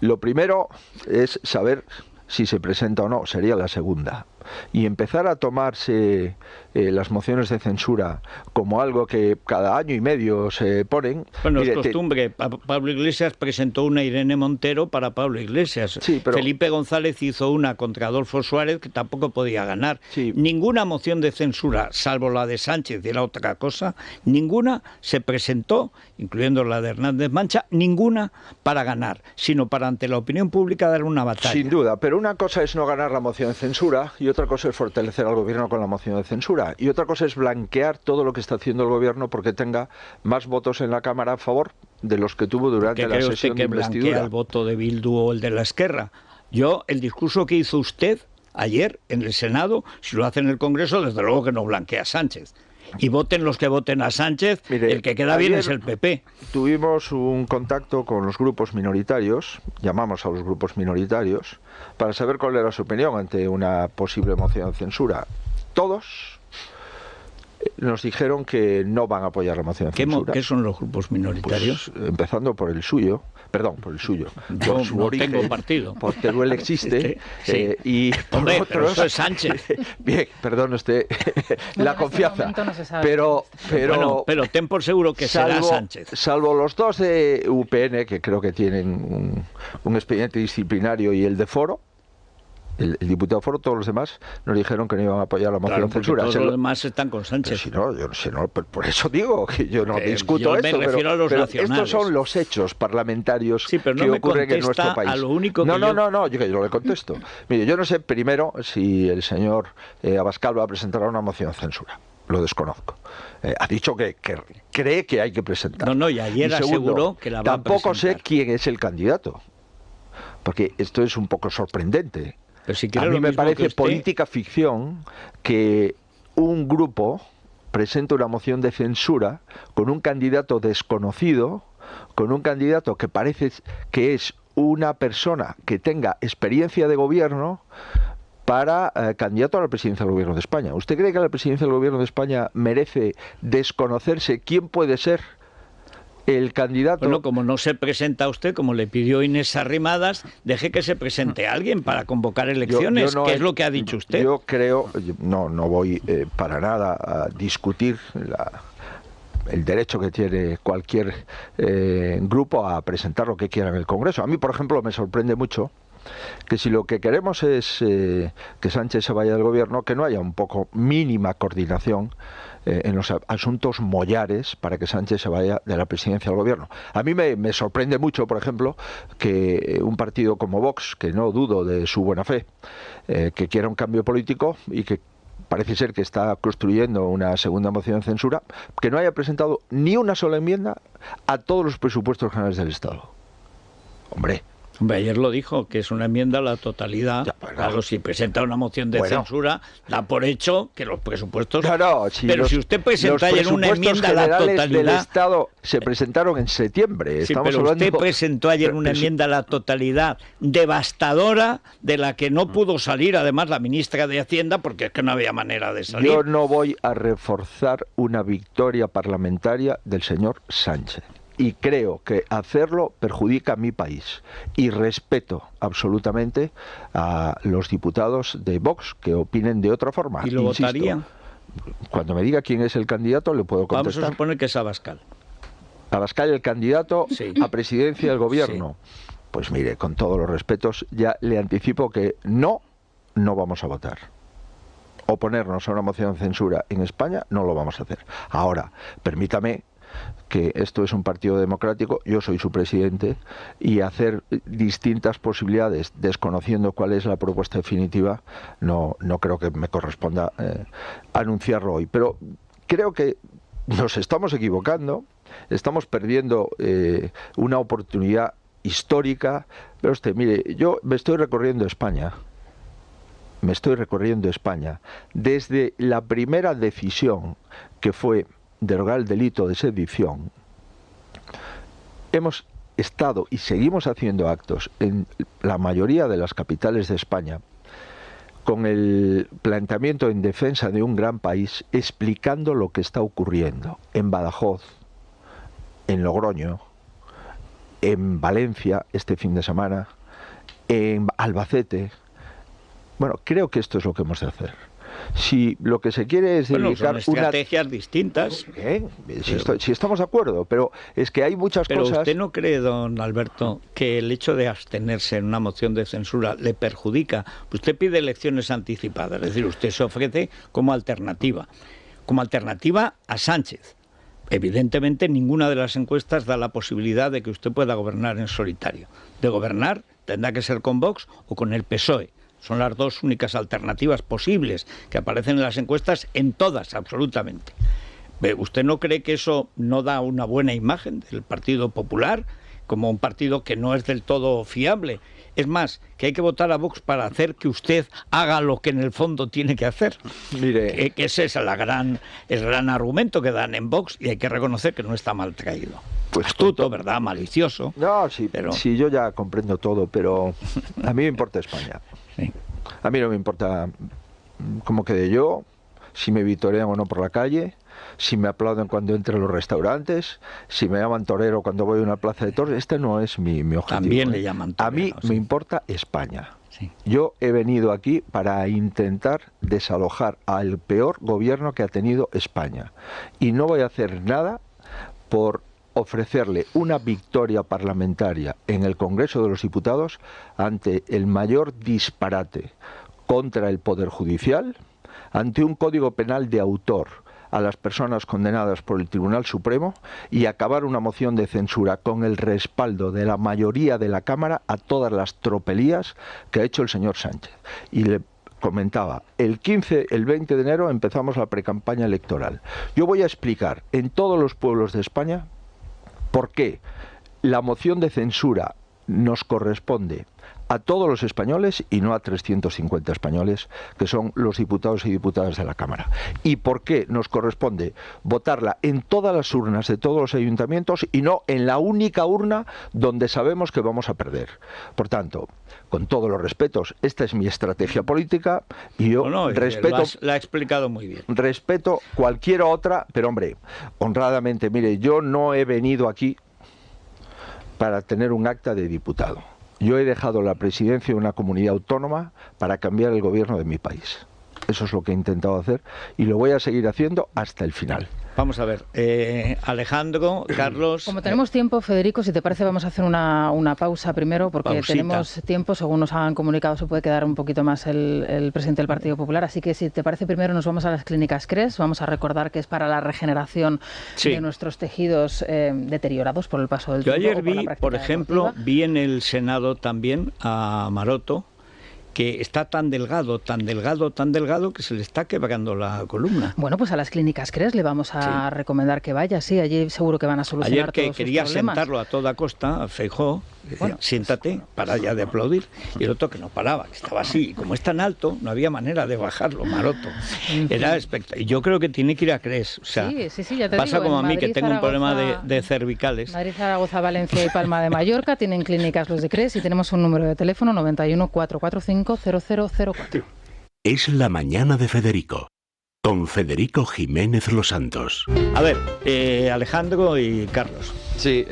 lo primero es saber si se presenta o no, sería la segunda. Y empezar a tomarse las mociones de censura como algo que cada año y medio se ponen. Bueno, es costumbre. Pablo Iglesias presentó una, Irene Montero para Pablo Iglesias. Sí, pero... Felipe González hizo una contra Adolfo Suárez, que tampoco podía ganar. Sí. Ninguna moción de censura, salvo la de Sánchez y era otra cosa, ninguna se presentó, incluyendo la de Hernández Mancha, ninguna para ganar, sino para ante la opinión pública dar una batalla. Sin duda, pero una cosa es no ganar la moción de censura y otra cosa es fortalecer al gobierno con la moción de censura. Y otra cosa es blanquear todo lo que está haciendo el gobierno porque tenga más votos en la Cámara a favor de los que tuvo durante la sesión de investidura. ¿Cree usted que blanquea el voto de Bildu o el de la Esquerra? El discurso que hizo usted ayer en el Senado, si lo hace en el Congreso, desde luego que no blanquea a Sánchez. Y voten los que voten a Sánchez, Mire, el que queda bien ayer es el PP. Tuvimos un contacto con los grupos minoritarios, llamamos a los grupos minoritarios, para saber cuál era su opinión ante una posible moción de censura. Todos nos dijeron que no van a apoyar la moción de censura. ¿Qué son los grupos minoritarios? Pues, empezando por el suyo. Perdón, por el suyo. Yo Por su no origen, tengo partido. Porque Teruel existe. Sí. Y por Hombre, otros, pero eso es Sánchez. Bien, perdón usted la confianza. No se sabe. Pero Bueno, pero ten por seguro que será Sánchez. Salvo los dos de UPN, que creo que tienen un expediente disciplinario, y el de Foro, el diputado Foro, todos los demás nos dijeron que no iban a apoyar la moción Claro, de censura. todos los demás están con Sánchez. Si no, yo no sé, por eso digo que yo no discuto yo me esto, refiero a los pero nacionales. estos son los hechos parlamentarios Sí, pero no que me ocurren en nuestro contesta país. a lo único que yo le contesto. Mire, yo no sé primero si el señor Abascal va a presentar una moción de censura. Lo desconozco. Ha dicho que cree que hay que presentar. No, y ayer aseguró que la va a tampoco sé presentar. quién es el candidato, porque esto es un poco sorprendente. Pero si quiere A mí lo me mismo que parece usted, política ficción que un grupo presente una moción de censura con un candidato desconocido, con un candidato que parece que es una persona que tenga experiencia de gobierno para candidato a la presidencia del Gobierno de España. ¿Usted cree que a la presidencia del Gobierno de España merece desconocerse quién puede ser el candidato? Bueno, como no se presenta usted, como le pidió Inés Arrimadas, deje que se presente alguien para convocar elecciones, que es lo que ha dicho usted. Yo creo, no voy para nada a discutir el derecho que tiene cualquier grupo a presentar lo que quiera en el Congreso. A mí, por ejemplo, me sorprende mucho que si lo que queremos es que Sánchez se vaya del gobierno, que no haya un poco mínima coordinación en los asuntos mollares para que Sánchez se vaya de la presidencia del gobierno. A mí me sorprende mucho, por ejemplo, que un partido como Vox, que no dudo de su buena fe, que quiera un cambio político y que parece ser que está construyendo una segunda moción de censura, que no haya presentado ni una sola enmienda a todos los presupuestos generales del Estado. Hombre, ayer lo dijo, que es una enmienda a la totalidad. Ya, bueno. Claro, si presenta una moción de censura, da por hecho que los presupuestos... pero si usted presenta ayer una enmienda a la totalidad... del Estado se presentaron en septiembre. Sí, Estamos pero hablando... usted presentó ayer una enmienda a la totalidad devastadora, de la que no pudo salir, además, la ministra de Hacienda, porque es que no había manera de salir. Yo no voy a reforzar una victoria parlamentaria del señor Sánchez. Y creo que hacerlo perjudica a mi país. Y respeto absolutamente a los diputados de Vox que opinen de otra forma. ¿Y lo votarían? Cuando me diga quién es el candidato, le puedo contestar. Vamos a suponer que es Abascal. Abascal, el candidato a presidencia del gobierno. Sí. Pues mire, con todos los respetos, ya le anticipo que no vamos a votar. Oponernos a una moción de censura en España no lo vamos a hacer. Ahora, permítame que esto es un partido democrático, yo soy su presidente, y hacer distintas posibilidades desconociendo cuál es la propuesta definitiva no creo que me corresponda anunciarlo hoy. Pero creo que nos estamos equivocando, estamos perdiendo una oportunidad histórica. Pero usted, mire, yo me estoy recorriendo España desde la primera decisión, que fue derogar el delito de sedición. Hemos estado y seguimos haciendo actos en la mayoría de las capitales de España con el planteamiento en defensa de un gran país, explicando lo que está ocurriendo en Badajoz, en Logroño, en Valencia este fin de semana, en Albacete. Bueno, creo que esto es lo que hemos de hacer. Si lo que se quiere es dedicar son estrategias distintas. Si estamos de acuerdo, pero es que hay muchas cosas... Pero ¿usted no cree, don Alberto, que el hecho de abstenerse en una moción de censura le perjudica? Usted pide elecciones anticipadas, es decir, usted se ofrece como alternativa a Sánchez. Evidentemente, ninguna de las encuestas da la posibilidad de que usted pueda gobernar en solitario. De gobernar tendrá que ser con Vox o con el PSOE. Son las dos únicas alternativas posibles que aparecen en las encuestas, en todas, absolutamente. ¿Usted no cree que eso no da una buena imagen del Partido Popular como un partido que no es del todo fiable. Es más, que hay que votar a Vox para hacer que usted haga lo que en el fondo tiene que hacer. Mire, Que ese es el gran argumento que dan en Vox, y hay que reconocer que no está mal traído. Pues astuto, ¿verdad? Malicioso. No, sí, pero... sí, yo ya comprendo todo, pero a mí me importa España. Sí. A mí no me importa cómo quede yo, si me vitorean o no por la calle, si me aplauden cuando entre a los restaurantes, si me llaman torero cuando voy a una plaza de toros. Este no es mi objetivo. También le llaman torero. A mí sí. me importa España. Sí. Yo he venido aquí para intentar desalojar al peor gobierno que ha tenido España. Y no voy a hacer nada por ofrecerle una victoria parlamentaria en el Congreso de los Diputados ante el mayor disparate contra el Poder Judicial, ante un código penal de autor a las personas condenadas por el Tribunal Supremo, y acabar una moción de censura con el respaldo de la mayoría de la Cámara a todas las tropelías que ha hecho el señor Sánchez. Y le comentaba, el 20 de enero empezamos la precampaña electoral. Yo voy a explicar en todos los pueblos de España por qué la moción de censura nos corresponde a todos los españoles y no a 350 españoles, que son los diputados y diputadas de la Cámara. ¿Y por qué nos corresponde votarla en todas las urnas de todos los ayuntamientos y no en la única urna donde sabemos que vamos a perder? Por tanto, con todos los respetos, esta es mi estrategia política y yo respeto... La ha explicado muy bien. Respeto cualquier otra, pero hombre, honradamente, mire, yo no he venido aquí para tener un acta de diputado. Yo he dejado la presidencia de una comunidad autónoma para cambiar el gobierno de mi país. Eso es lo que he intentado hacer y lo voy a seguir haciendo hasta el final. Vamos a ver, Alejandro, Carlos... Como tenemos tiempo, Federico, si te parece vamos a hacer una pausa primero, porque Pausita. tenemos tiempo, según nos han comunicado se puede quedar un poquito más el presidente del Partido Popular, así que si te parece primero nos vamos a las clínicas CRES, vamos a recordar que es para la regeneración de nuestros tejidos deteriorados por el paso del tiempo. Yo ayer vi, por ejemplo, deportiva. vi en el Senado también a Maroto, que está tan delgado que se le está quebrando la columna. Bueno, pues a las clínicas CRES le vamos a recomendar que vaya, sí, allí seguro que van a solucionar Ayer que todos sus quería problemas. sentarlo a toda costa, a Feijóo, decía, siéntate, para ya de aplaudir, y el otro que no paraba, que estaba así, y como es tan alto, no había manera de bajarlo, Maroto. Era espectacular. Yo creo que tiene que ir a CRES, o sea, sí, ya te pasa digo, como a en mí, Madrid, que tengo un problema Zaragoza, de cervicales. Madrid, Zaragoza, Valencia y Palma de Mallorca tienen clínicas los de CRES y tenemos un número de teléfono 91 445 0004. Es la mañana de Federico, con Federico Jiménez Los Santos. A ver, Alejandro y Carlos. Sí,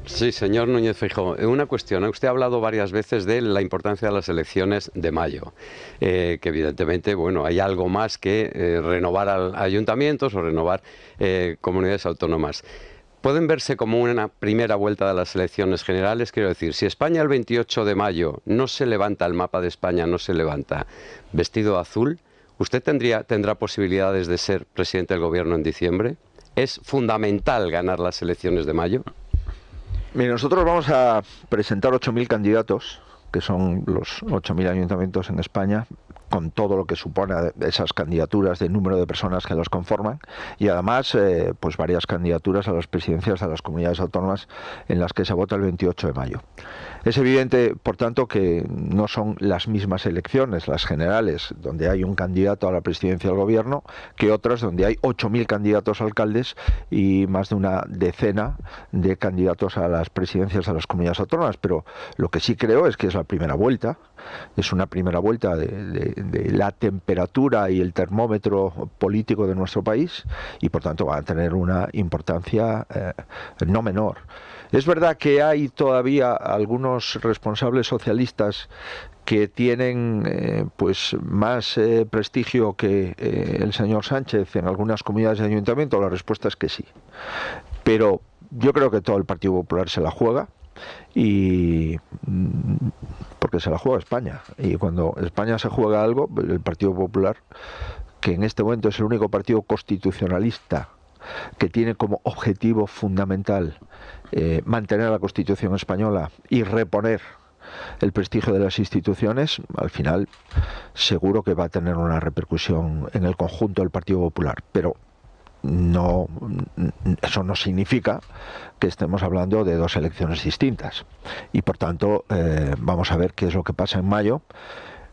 sí, señor Núñez Feijóo. Una cuestión. Usted ha hablado varias veces de la importancia de las elecciones de mayo. Que evidentemente, bueno, hay algo más que renovar ayuntamientos o renovar comunidades autónomas. ¿Pueden verse como una primera vuelta de las elecciones generales? Quiero decir, si España el 28 de mayo no se levanta, el mapa de España no se levanta vestido azul, ¿usted tendrá posibilidades de ser presidente del gobierno en diciembre? ¿Es fundamental ganar las elecciones de mayo? Mire, nosotros vamos a presentar 8.000 candidatos, que son los 8.000 ayuntamientos en España, con todo lo que supone esas candidaturas de número de personas que las conforman, y además pues varias candidaturas a las presidencias de las comunidades autónomas en las que se vota el 28 de mayo. Es evidente, por tanto, que no son las mismas elecciones, las generales, donde hay un candidato a la presidencia del gobierno, que otras donde hay 8.000 candidatos a alcaldes y más de una decena de candidatos a las presidencias de las comunidades autónomas. Pero lo que sí creo es que es la primera vuelta, es una primera vuelta de la temperatura y el termómetro político de nuestro país, y por tanto va a tener una importancia no menor. Es verdad que hay todavía algunos responsables socialistas que tienen pues más prestigio que el señor Sánchez en algunas comunidades de ayuntamiento. La respuesta es que sí. Pero yo creo que todo el Partido Popular se la juega, y porque se la juega España, y cuando España se juega algo, el Partido Popular, que en este momento es el único partido constitucionalista que tiene como objetivo fundamental mantener la Constitución española y reponer el prestigio de las instituciones, al final seguro que va a tener una repercusión en el conjunto del Partido Popular. Pero no, eso no significa que estemos hablando de dos elecciones distintas. Y por tanto, vamos a ver qué es lo que pasa en mayo.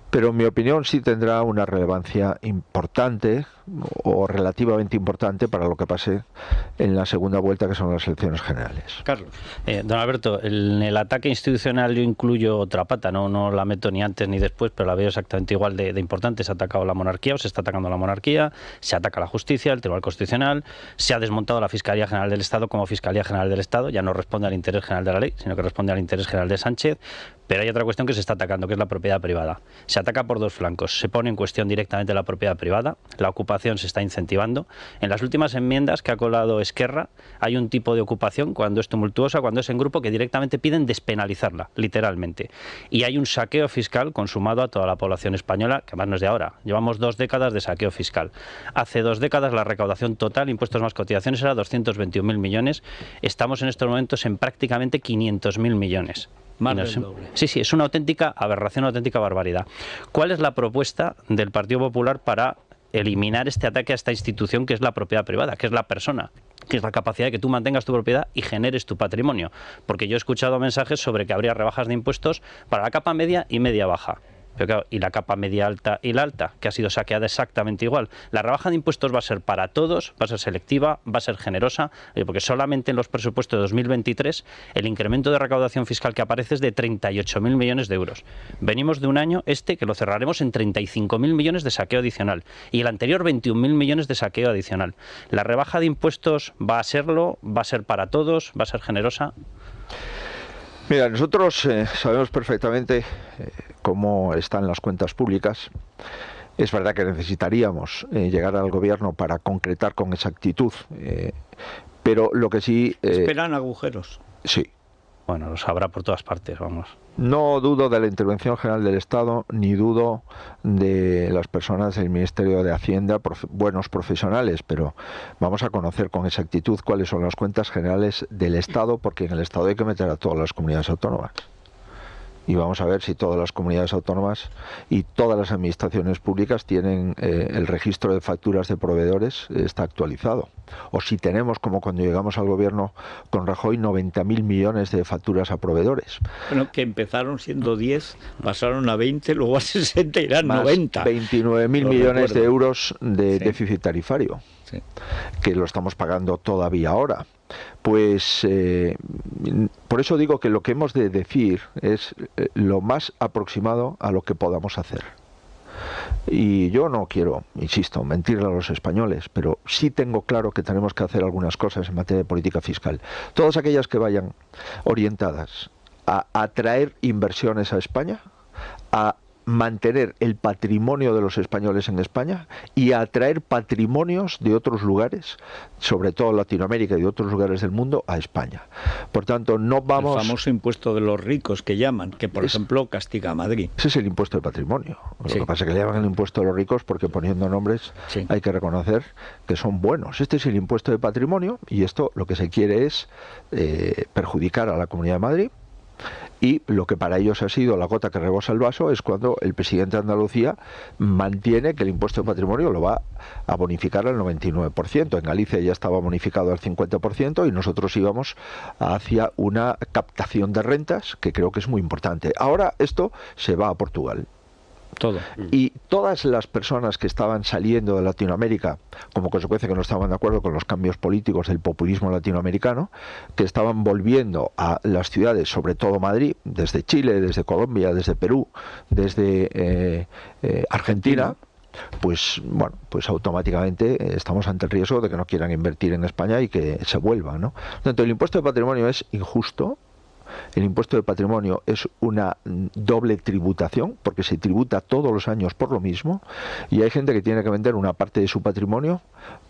Pero en mi opinión sí tendrá una relevancia importante o relativamente importante para lo que pase en la segunda vuelta, que son las elecciones generales. Carlos. Don Alberto, en el ataque institucional yo incluyo otra pata, no la meto ni antes ni después, pero la veo exactamente igual de importante. Se ha atacado la monarquía, o se está atacando la monarquía, se ataca la justicia, el Tribunal Constitucional, se ha desmontado la Fiscalía General del Estado como Fiscalía General del Estado, ya no responde al interés general de la ley, sino que responde al interés general de Sánchez. Pero hay otra cuestión que se está atacando, que es la propiedad privada. Se ataca por dos flancos. Se pone en cuestión directamente la propiedad privada, la ocupación se está incentivando. En las últimas enmiendas que ha colado Esquerra hay un tipo de ocupación, cuando es tumultuosa, cuando es en grupo, que directamente piden despenalizarla, literalmente. Y hay un saqueo fiscal consumado a toda la población española, que además no es de ahora. Llevamos 2 décadas de saqueo fiscal. Hace 2 décadas la recaudación total, impuestos más cotizaciones, era 221.000 millones. Estamos en estos momentos en prácticamente 500.000 millones. Más del doble. Sí, es una auténtica aberración, una auténtica barbaridad. ¿Cuál es la propuesta del Partido Popular para eliminar este ataque a esta institución que es la propiedad privada, que es la persona, que es la capacidad de que tú mantengas tu propiedad y generes tu patrimonio? Porque yo he escuchado mensajes sobre que habría rebajas de impuestos para la capa media y media baja. Pero claro, y la capa media alta y la alta, que ha sido saqueada exactamente igual. La rebaja de impuestos va a ser para todos, va a ser selectiva, va a ser generosa, porque solamente en los presupuestos de 2023 el incremento de recaudación fiscal que aparece es de 38.000 millones de euros. Venimos de un año que lo cerraremos en 35.000 millones de saqueo adicional y el anterior 21.000 millones de saqueo adicional. La rebaja de impuestos va a serlo, va a ser para todos, va a ser generosa. Mira, nosotros sabemos perfectamente cómo están las cuentas públicas. Es verdad que necesitaríamos llegar al gobierno para concretar con exactitud, pero lo que sí... ¿Esperan agujeros? Sí. Bueno, los habrá por todas partes, vamos. No dudo de la intervención general del Estado, ni dudo de las personas del Ministerio de Hacienda, buenos profesionales, pero vamos a conocer con exactitud cuáles son las cuentas generales del Estado, porque en el Estado hay que meter a todas las comunidades autónomas. Y vamos a ver si todas las comunidades autónomas y todas las administraciones públicas tienen el registro de facturas de proveedores, está actualizado. O si tenemos, como cuando llegamos al gobierno con Rajoy, 90.000 millones de facturas a proveedores. Bueno, que empezaron siendo 10, pasaron a 20, luego a 60 irán más 90. 29.000 millones de euros de déficit tarifario, sí, que lo estamos pagando todavía ahora. Pues por eso digo que lo que hemos de decir es lo más aproximado a lo que podamos hacer. Y yo no quiero, insisto, mentirle a los españoles, pero sí tengo claro que tenemos que hacer algunas cosas en materia de política fiscal. Todas aquellas que vayan orientadas a atraer inversiones a España, a mantener el patrimonio de los españoles en España y a atraer patrimonios de otros lugares, sobre todo Latinoamérica y de otros lugares del mundo, a España. Por tanto, no vamos... El famoso impuesto de los ricos que llaman, que por ejemplo castiga a Madrid. Ese es el impuesto de patrimonio. Lo Sí. que pasa es que le llaman el impuesto de los ricos porque poniendo nombres Sí. hay que reconocer que son buenos. Este es el impuesto de patrimonio y esto lo que se quiere es perjudicar a la Comunidad de Madrid. Y lo que para ellos ha sido la gota que rebosa el vaso es cuando el presidente de Andalucía mantiene que el impuesto de patrimonio lo va a bonificar al 99%. En Galicia ya estaba bonificado al 50% y nosotros íbamos hacia una captación de rentas que creo que es muy importante. Ahora esto se va a Portugal. Todo. Y todas las personas que estaban saliendo de Latinoamérica, como consecuencia que no estaban de acuerdo con los cambios políticos del populismo latinoamericano, que estaban volviendo a las ciudades, sobre todo Madrid, desde Chile, desde Colombia, desde Perú, desde Argentina, pues bueno, pues automáticamente estamos ante el riesgo de que no quieran invertir en España y que se vuelvan, ¿no? Por tanto, el impuesto de patrimonio es injusto. El impuesto de patrimonio es una doble tributación porque se tributa todos los años por lo mismo y hay gente que tiene que vender una parte de su patrimonio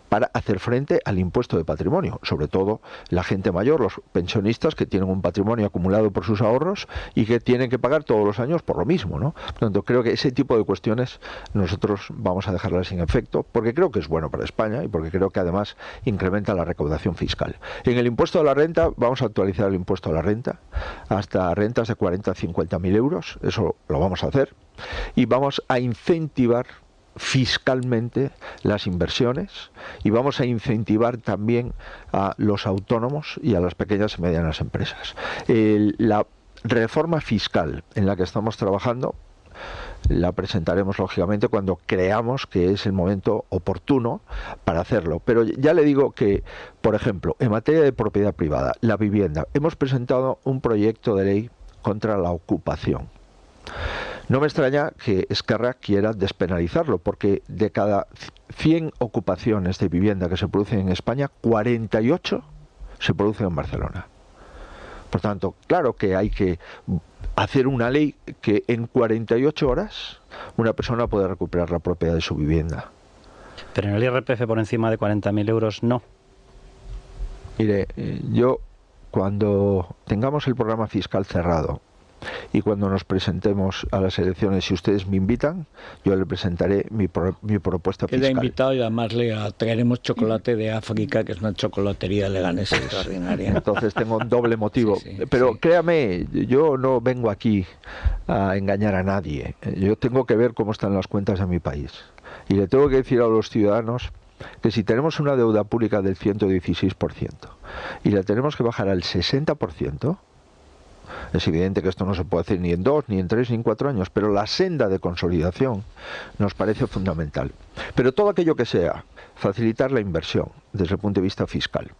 para hacer frente al impuesto de patrimonio, sobre todo la gente mayor, los pensionistas que tienen un patrimonio acumulado por sus ahorros y que tienen que pagar todos los años por lo mismo, ¿no? Por tanto, creo que ese tipo de cuestiones nosotros vamos a dejarlas sin efecto porque creo que es bueno para España y porque creo que además incrementa la recaudación fiscal. En el impuesto a la renta vamos a actualizar el impuesto a la renta hasta rentas de 40 a 50.000 euros, eso lo vamos a hacer y vamos a incentivar fiscalmente las inversiones y vamos a incentivar también a los autónomos y a las pequeñas y medianas empresas. La reforma fiscal en la que estamos trabajando la presentaremos lógicamente cuando creamos que es el momento oportuno para hacerlo. Pero ya le digo que, por ejemplo, en materia de propiedad privada, la vivienda, hemos presentado un proyecto de ley contra la ocupación. No me extraña que Esquerra quiera despenalizarlo, porque de cada 100 ocupaciones de vivienda que se producen en España, 48 se producen en Barcelona. Por tanto, claro que hay que hacer una ley que en 48 horas una persona puede recuperar la propiedad de su vivienda. Pero en el IRPF por encima de 40.000 euros no. Mire, yo cuando tengamos el programa fiscal cerrado y cuando nos presentemos a las elecciones, si ustedes me invitan, yo le presentaré mi propuesta fiscal. Queda invitado y además le traeremos chocolate de África, que es una chocolatería leganesa extraordinaria. Entonces tengo un doble motivo. Sí, pero créame, yo no vengo aquí a engañar a nadie. Yo tengo que ver cómo están las cuentas de mi país. Y le tengo que decir a los ciudadanos que si tenemos una deuda pública del 116% y la tenemos que bajar al 60%, es evidente que esto no se puede hacer ni en 2, ni en 3, ni en 4 años, pero la senda de consolidación nos parece fundamental. Pero todo aquello que sea facilitar la inversión desde el punto de vista fiscal,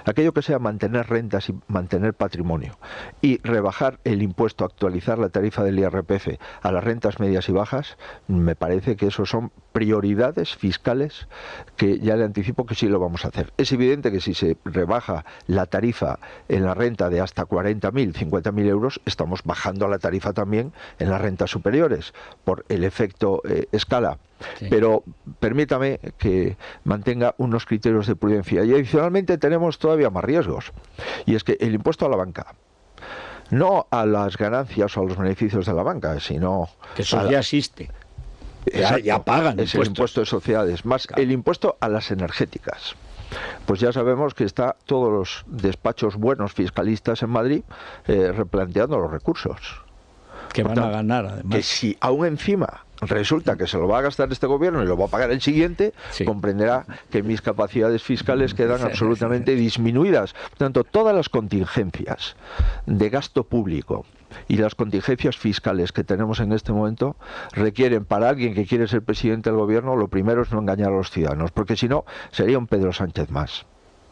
aquello que sea mantener rentas y mantener patrimonio y rebajar el impuesto, actualizar la tarifa del IRPF a las rentas medias y bajas, me parece que eso son prioridades fiscales que ya le anticipo que sí lo vamos a hacer. Es evidente que si se rebaja la tarifa en la renta de hasta 40.000, 50.000 euros, estamos bajando la tarifa también en las rentas superiores por el efecto escala. Sí. Pero permítame que mantenga unos criterios de prudencia. Y adicionalmente tenemos todavía más riesgos. Y es que el impuesto a la banca, no a las ganancias o a los beneficios de la banca, sino... Que eso ya existe. Ya pagan es el impuesto de sociedades, más claro, el impuesto a las energéticas. Pues ya sabemos que está todos los despachos buenos fiscalistas en Madrid replanteando los recursos. Que van a ganar, además. Que si aún encima resulta que se lo va a gastar este gobierno y lo va a pagar el siguiente, sí, comprenderá que mis capacidades fiscales quedan absolutamente disminuidas. Por tanto, todas las contingencias de gasto público y las contingencias fiscales que tenemos en este momento requieren, para alguien que quiere ser presidente del gobierno, lo primero es no engañar a los ciudadanos, porque si no, sería un Pedro Sánchez más.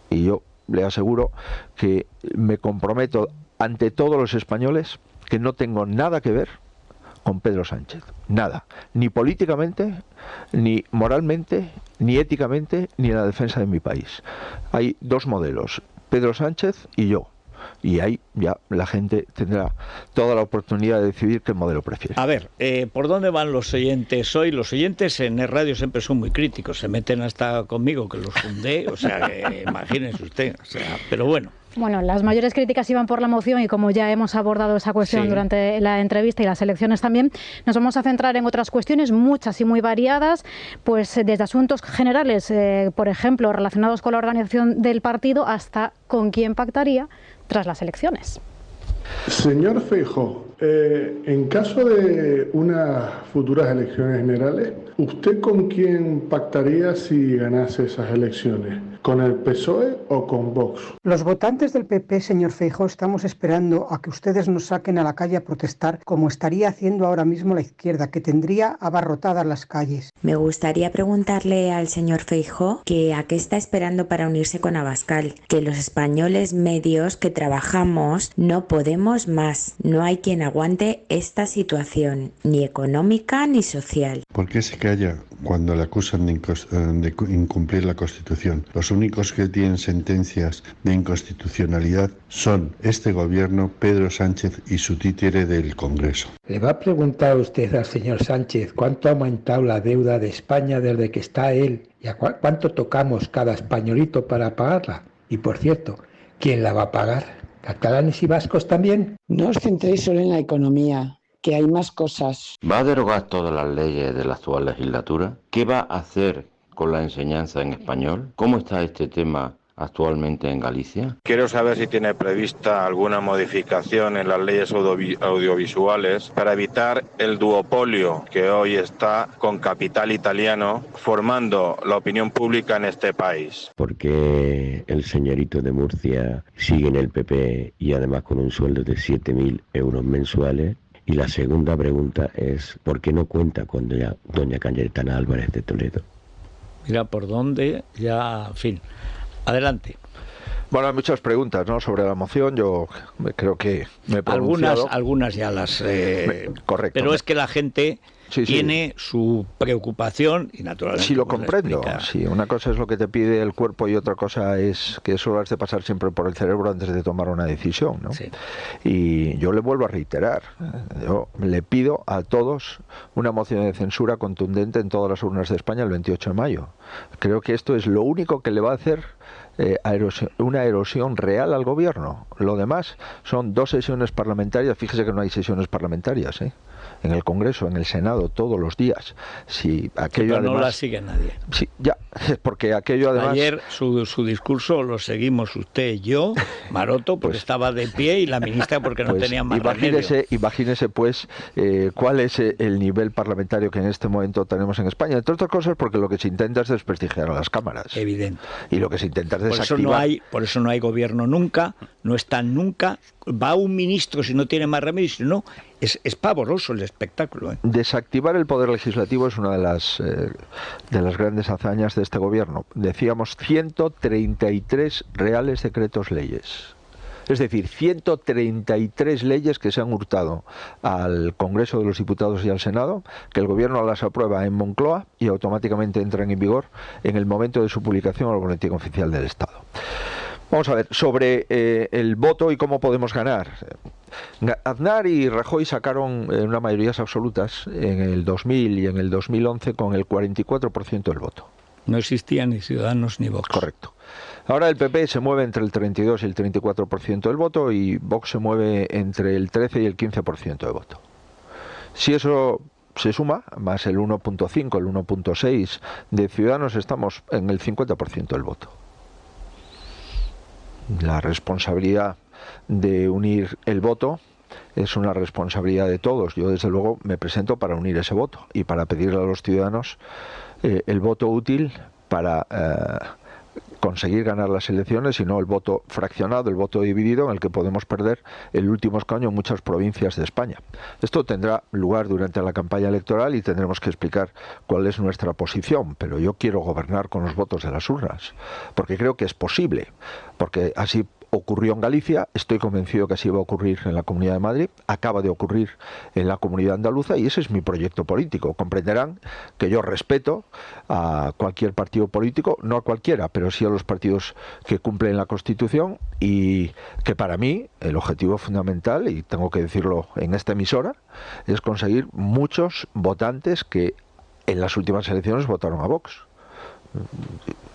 Y yo le aseguro que me comprometo ante todos los españoles que no tengo nada que ver con Pedro Sánchez, nada, ni políticamente, ni moralmente, ni éticamente, ni en la defensa de mi país. Hay dos modelos, Pedro Sánchez y yo, y ahí ya la gente tendrá toda la oportunidad de decidir qué modelo prefiere. A ver, ¿por dónde van los oyentes hoy? Los oyentes en el radio siempre son muy críticos, se meten hasta conmigo, que los fundé, o sea, que imagínense usted, o sea, pero bueno. Bueno, las mayores críticas iban por la moción y como ya hemos abordado esa cuestión durante la entrevista y las elecciones también, nos vamos a centrar en otras cuestiones, muchas y muy variadas, pues desde asuntos generales, por ejemplo, relacionados con la organización del partido, hasta con quién pactaría tras las elecciones. Señor Feijóo, en caso de unas futuras elecciones generales, ¿usted con quién pactaría si ganase esas elecciones? ¿Con el PSOE o con Vox? Los votantes del PP, señor Feijóo, estamos esperando a que ustedes nos saquen a la calle a protestar, como estaría haciendo ahora mismo la izquierda, que tendría abarrotadas las calles. Me gustaría preguntarle al señor Feijóo que a qué está esperando para unirse con Abascal, que los españoles medios que trabajamos no podemos más, no hay quien aguante esta situación, ni económica ni social. ¿Por qué se calla cuando le acusan de incumplir la Constitución? Los únicos que tienen sentencias de inconstitucionalidad son este gobierno, Pedro Sánchez y su títere del Congreso. ¿Le va a preguntar usted al señor Sánchez cuánto ha aumentado la deuda de España desde que está él y a cuánto tocamos cada españolito para pagarla? Y por cierto, ¿quién la va a pagar? ¿Catalanes y vascos también? No os centréis solo en la economía, que hay más cosas. ¿Va a derogar todas las leyes de la actual legislatura? ¿Qué va a hacer con la enseñanza en español? ¿Cómo está este tema actualmente en Galicia? Quiero saber si tiene prevista alguna modificación en las leyes audiovisuales para evitar el duopolio que hoy está con capital italiano formando la opinión pública en este país. Porque el señorito de Murcia sigue en el PP y además con un sueldo de 7.000 euros mensuales. Y la segunda pregunta es, ¿por qué no cuenta con doña Cayetana Álvarez de Toledo? Mira por dónde, ya, en fin. Adelante. Bueno, hay muchas preguntas, ¿no?, sobre la moción. Yo creo que me he pronunciado. Algunas ya las... correcto. Pero es que la gente... tiene su preocupación y naturalmente... Sí, lo comprendo. Sí, una cosa es lo que te pide el cuerpo y otra cosa es que eso lo has de pasar siempre por el cerebro antes de tomar una decisión, ¿no? Sí. Y yo le vuelvo a reiterar, yo le pido a todos una moción de censura contundente en todas las urnas de España el 28 de mayo. Creo que esto es lo único que le va a hacer una erosión real al gobierno. Lo demás son 2 sesiones parlamentarias. Fíjese que no hay sesiones parlamentarias, en el Congreso, en el Senado, todos los días. Si aquello pero además, no la sigue nadie. Sí, ya, porque aquello además... Ayer su discurso lo seguimos usted y yo, Maroto, porque estaba de pie, y la ministra porque no tenía más remedio. Imagínese pues cuál es el nivel parlamentario que en este momento tenemos en España. Entre otras cosas porque lo que se intenta es desprestigiar a las cámaras. Evidente. Y lo que se intenta es desactivar... Por eso no hay gobierno nunca, no están nunca... Va un ministro si no tiene más remedio, si no, es pavoroso el espectáculo. Desactivar el poder legislativo es una de las grandes hazañas de este gobierno. Decíamos 133 reales decretos leyes. Es decir, 133 leyes que se han hurtado al Congreso de los Diputados y al Senado, que el gobierno las aprueba en Moncloa y automáticamente entran en vigor en el momento de su publicación al Boletín Oficial del Estado. Vamos a ver, sobre el voto y cómo podemos ganar. Aznar y Rajoy sacaron unas mayorías absolutas en el 2000 y en el 2011 con el 44% del voto. No existían ni Ciudadanos ni Vox. Correcto. Ahora el PP se mueve entre el 32 y el 34% del voto y Vox se mueve entre el 13 y el 15% de voto. Si eso se suma, más el 1.5, el 1.6 de Ciudadanos, estamos en el 50% del voto. La responsabilidad de unir el voto es una responsabilidad de todos. Yo, desde luego, me presento para unir ese voto y para pedirle a los ciudadanos el voto útil para conseguir ganar las elecciones y no el voto fraccionado, el voto dividido, en el que podemos perder el último escaño en muchas provincias de España. Esto tendrá lugar durante la campaña electoral y tendremos que explicar cuál es nuestra posición, pero yo quiero gobernar con los votos de las urnas, porque creo que es posible, porque así ocurrió en Galicia, estoy convencido que así va a ocurrir en la Comunidad de Madrid, acaba de ocurrir en la Comunidad Andaluza y ese es mi proyecto político. Comprenderán que yo respeto a cualquier partido político, no a cualquiera, pero sí a los partidos que cumplen la Constitución y que para mí el objetivo fundamental, y tengo que decirlo en esta emisora, es conseguir muchos votantes que en las últimas elecciones votaron a Vox.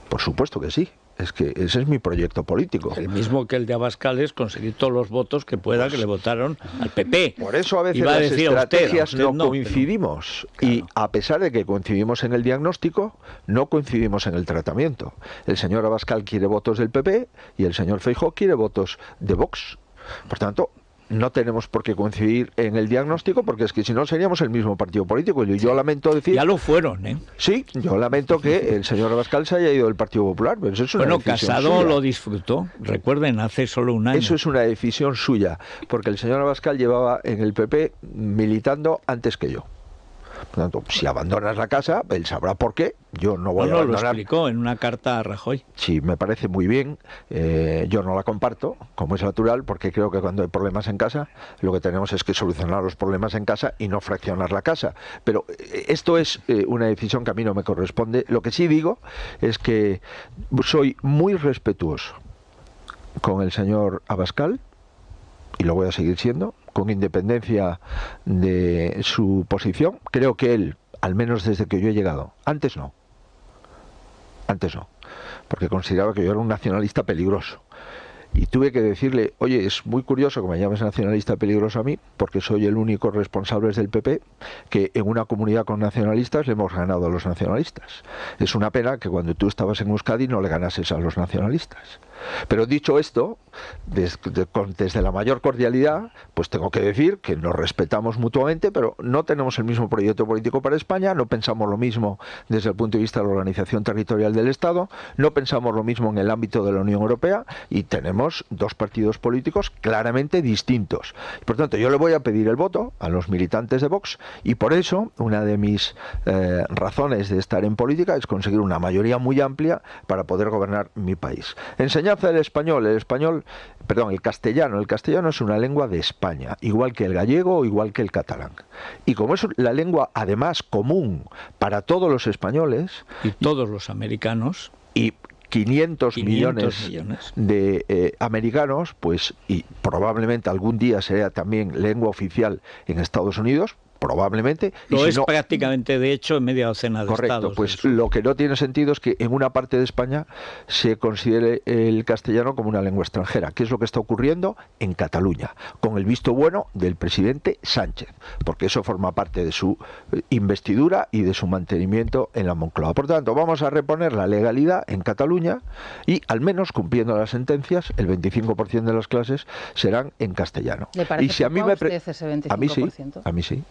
Por supuesto que sí. Es que ese es mi proyecto político. El mismo que el de Abascal es conseguir todos los votos que pueda que le votaron al PP. Por eso a veces las estrategias no coincidimos. Pero, claro. Y a pesar de que coincidimos en el diagnóstico, no coincidimos en el tratamiento. El señor Abascal quiere votos del PP y el señor Feijóo quiere votos de Vox. Por tanto, no tenemos por qué coincidir en el diagnóstico, porque es que si no seríamos el mismo partido político. Y yo lamento decir... Ya lo fueron, ¿eh? Sí, yo lamento que el señor Abascal se haya ido del Partido Popular. Pero eso es una decisión Casado suya. Lo disfrutó, recuerden, hace solo un año. Eso es una decisión suya, porque el señor Abascal llevaba en el PP militando antes que yo. Por tanto, si abandonas la casa, él sabrá por qué. Yo no voy a abandonar. Lo explicó en una carta a Rajoy. Sí, me parece muy bien. Yo no la comparto, como es natural, porque creo que cuando hay problemas en casa, lo que tenemos es que solucionar los problemas en casa y no fraccionar la casa. Pero esto es una decisión que a mí no me corresponde. Lo que sí digo es que soy muy respetuoso con el señor Abascal, y lo voy a seguir siendo, con independencia de su posición. Creo que él, al menos desde que yo he llegado, antes no, porque consideraba que yo era un nacionalista peligroso y tuve que decirle, oye, es muy curioso que me llames nacionalista peligroso a mí, porque soy el único responsable del PP que en una comunidad con nacionalistas le hemos ganado a los nacionalistas. Es una pena que cuando tú estabas en Euskadi no le ganases a los nacionalistas. Pero dicho esto, desde la mayor cordialidad, pues tengo que decir que nos respetamos mutuamente, pero no tenemos el mismo proyecto político para España, no pensamos lo mismo desde el punto de vista de la organización territorial del Estado, no pensamos lo mismo en el ámbito de la Unión Europea y tenemos dos partidos políticos claramente distintos. Por tanto, yo le voy a pedir el voto a los militantes de Vox y por eso una de mis razones de estar en política es conseguir una mayoría muy amplia para poder gobernar mi país. Enseñanza del español, el castellano es una lengua de España, igual que el gallego o igual que el catalán. Y como es la lengua además común para todos los españoles y todos los americanos y 500 millones de americanos, pues y probablemente algún día sea también lengua oficial en Estados Unidos, probablemente. Lo y es prácticamente, de hecho, en media docena de correcto, estados. Pues lo que no tiene sentido es que en una parte de España se considere el castellano como una lengua extranjera, que es lo que está ocurriendo en Cataluña, con el visto bueno del presidente Sánchez, porque eso forma parte de su investidura y de su mantenimiento en la Moncloa. Por tanto, vamos a reponer la legalidad en Cataluña y, al menos cumpliendo las sentencias, el 25% de las clases serán en castellano. ¿Le parece y si a mí ese 25%? A mí sí.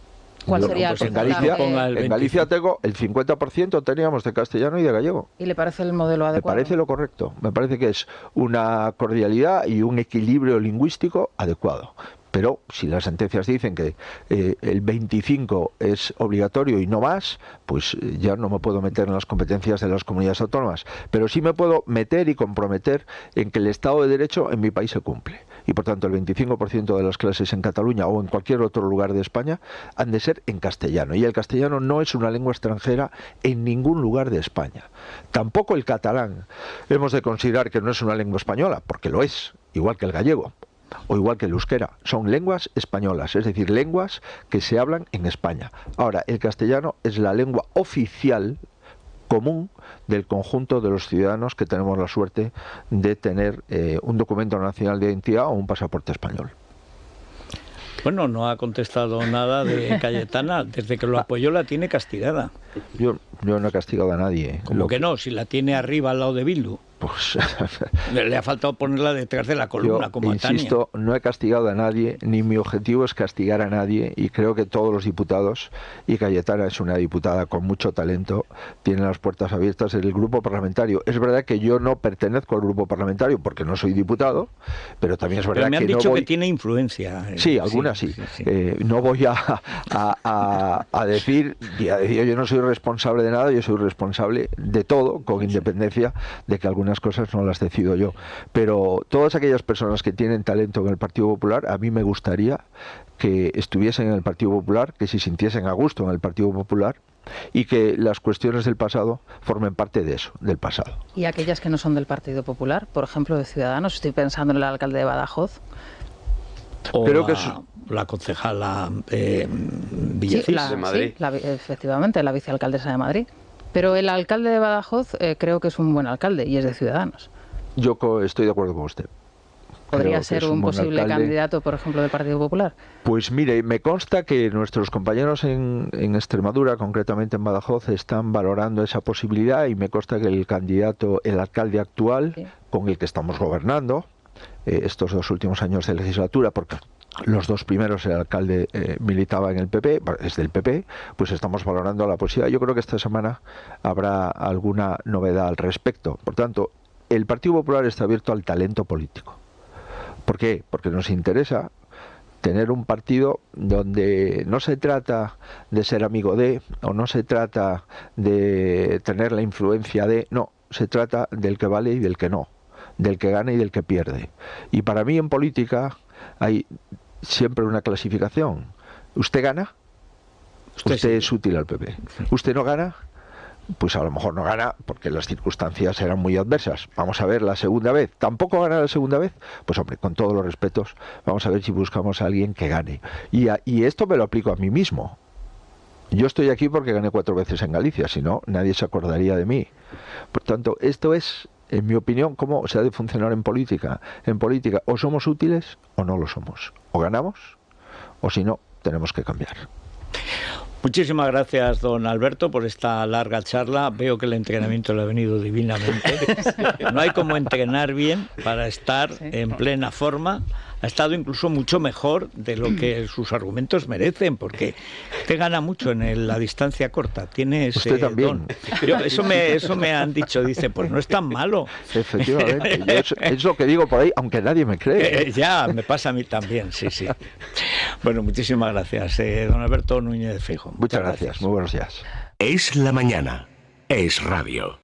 ¿Cuál sería el en Galicia tengo el 50% teníamos de castellano y de gallego. ¿Y le parece el modelo adecuado? Me parece lo correcto. Me parece que es una cordialidad y un equilibrio lingüístico adecuado. Pero si las sentencias dicen que el 25 es obligatorio y no más, pues ya no me puedo meter en las competencias de las comunidades autónomas. Pero sí me puedo meter y comprometer en que el Estado de Derecho en mi país se cumple. Y por tanto el 25% de las clases en Cataluña o en cualquier otro lugar de España han de ser en castellano. Y el castellano no es una lengua extranjera en ningún lugar de España. Tampoco el catalán hemos de considerar que no es una lengua española, porque lo es, igual que el gallego o igual que el euskera. Son lenguas españolas, es decir, lenguas que se hablan en España. Ahora, el castellano es la lengua oficial común del conjunto de los ciudadanos que tenemos la suerte de tener un documento nacional de identidad o un pasaporte español. Bueno, no ha contestado nada de Cayetana. Desde que lo apoyó la tiene castigada. Yo no he castigado a nadie. ¿Cómo que no? Si la tiene arriba al lado de Bildu. Pues le ha faltado ponerla detrás de la columna, como a Tania. Insisto, no he castigado a nadie, ni mi objetivo es castigar a nadie, y creo que todos los diputados, y Cayetana es una diputada con mucho talento, tienen las puertas abiertas en el grupo parlamentario. Es verdad que yo no pertenezco al grupo parlamentario porque no soy diputado, pero también es verdad pero me han que dicho no voy... que tiene influencia. Sí, algunas sí. No voy a decir, yo no soy responsable de nada, yo soy responsable de todo, con independencia de que algunas cosas no las decido yo. Pero todas aquellas personas que tienen talento en el Partido Popular, a mí me gustaría que estuviesen en el Partido Popular, que se sintiesen a gusto en el Partido Popular y que las cuestiones del pasado formen parte de eso, del pasado. ¿Y aquellas que no son del Partido Popular, por ejemplo de Ciudadanos? Estoy pensando en el alcalde de Badajoz. O creo que la concejala Villacís de Madrid. Sí, efectivamente, la vicealcaldesa de Madrid. Pero el alcalde de Badajoz creo que es un buen alcalde y es de Ciudadanos. Yo estoy de acuerdo con usted. ¿Podría ser un posible candidato, por ejemplo, del Partido Popular? Pues mire, me consta que nuestros compañeros en Extremadura, concretamente en Badajoz, están valorando esa posibilidad y me consta que el alcalde actual, sí, con el que estamos gobernando estos 2 últimos años de legislatura, porque los 2 primeros el alcalde militaba en el PP, es del PP, pues estamos valorando la posibilidad. Yo creo que esta semana habrá alguna novedad al respecto. Por tanto, el Partido Popular está abierto al talento político. ¿Por qué? Porque nos interesa tener un partido donde no se trata de ser amigo de, o no se trata de tener la influencia de, no, se trata del que vale y del que no, del que gana y del que pierde. Y para mí en política hay siempre una clasificación. ¿Usted gana? Usted es útil al PP. ¿Usted no gana? Pues a lo mejor no gana porque las circunstancias eran muy adversas. Vamos a ver la segunda vez. ¿Tampoco gana la segunda vez? Pues hombre, con todos los respetos, vamos a ver si buscamos a alguien que gane. Y esto me lo aplico a mí mismo. Yo estoy aquí porque gané 4 veces en Galicia, si no, nadie se acordaría de mí. Por tanto, esto es en mi opinión, cómo se ha de funcionar en política. En política o somos útiles o no lo somos. O ganamos o si no, tenemos que cambiar. Muchísimas gracias, don Alberto, por esta larga charla. Veo que el entrenamiento le ha venido divinamente. No hay como entrenar bien para estar en plena forma. Ha estado incluso mucho mejor de lo que sus argumentos merecen, porque te gana mucho en la distancia corta. Tiene ese Usted también. don. Eso me han dicho. Dice, pues no es tan malo. Efectivamente. Es lo que digo por ahí, aunque nadie me cree. Ya, me pasa a mí también, sí. Bueno, muchísimas gracias, don Alberto Núñez Feijóo. Muchas gracias. Muy buenos días. Es la mañana. Es radio.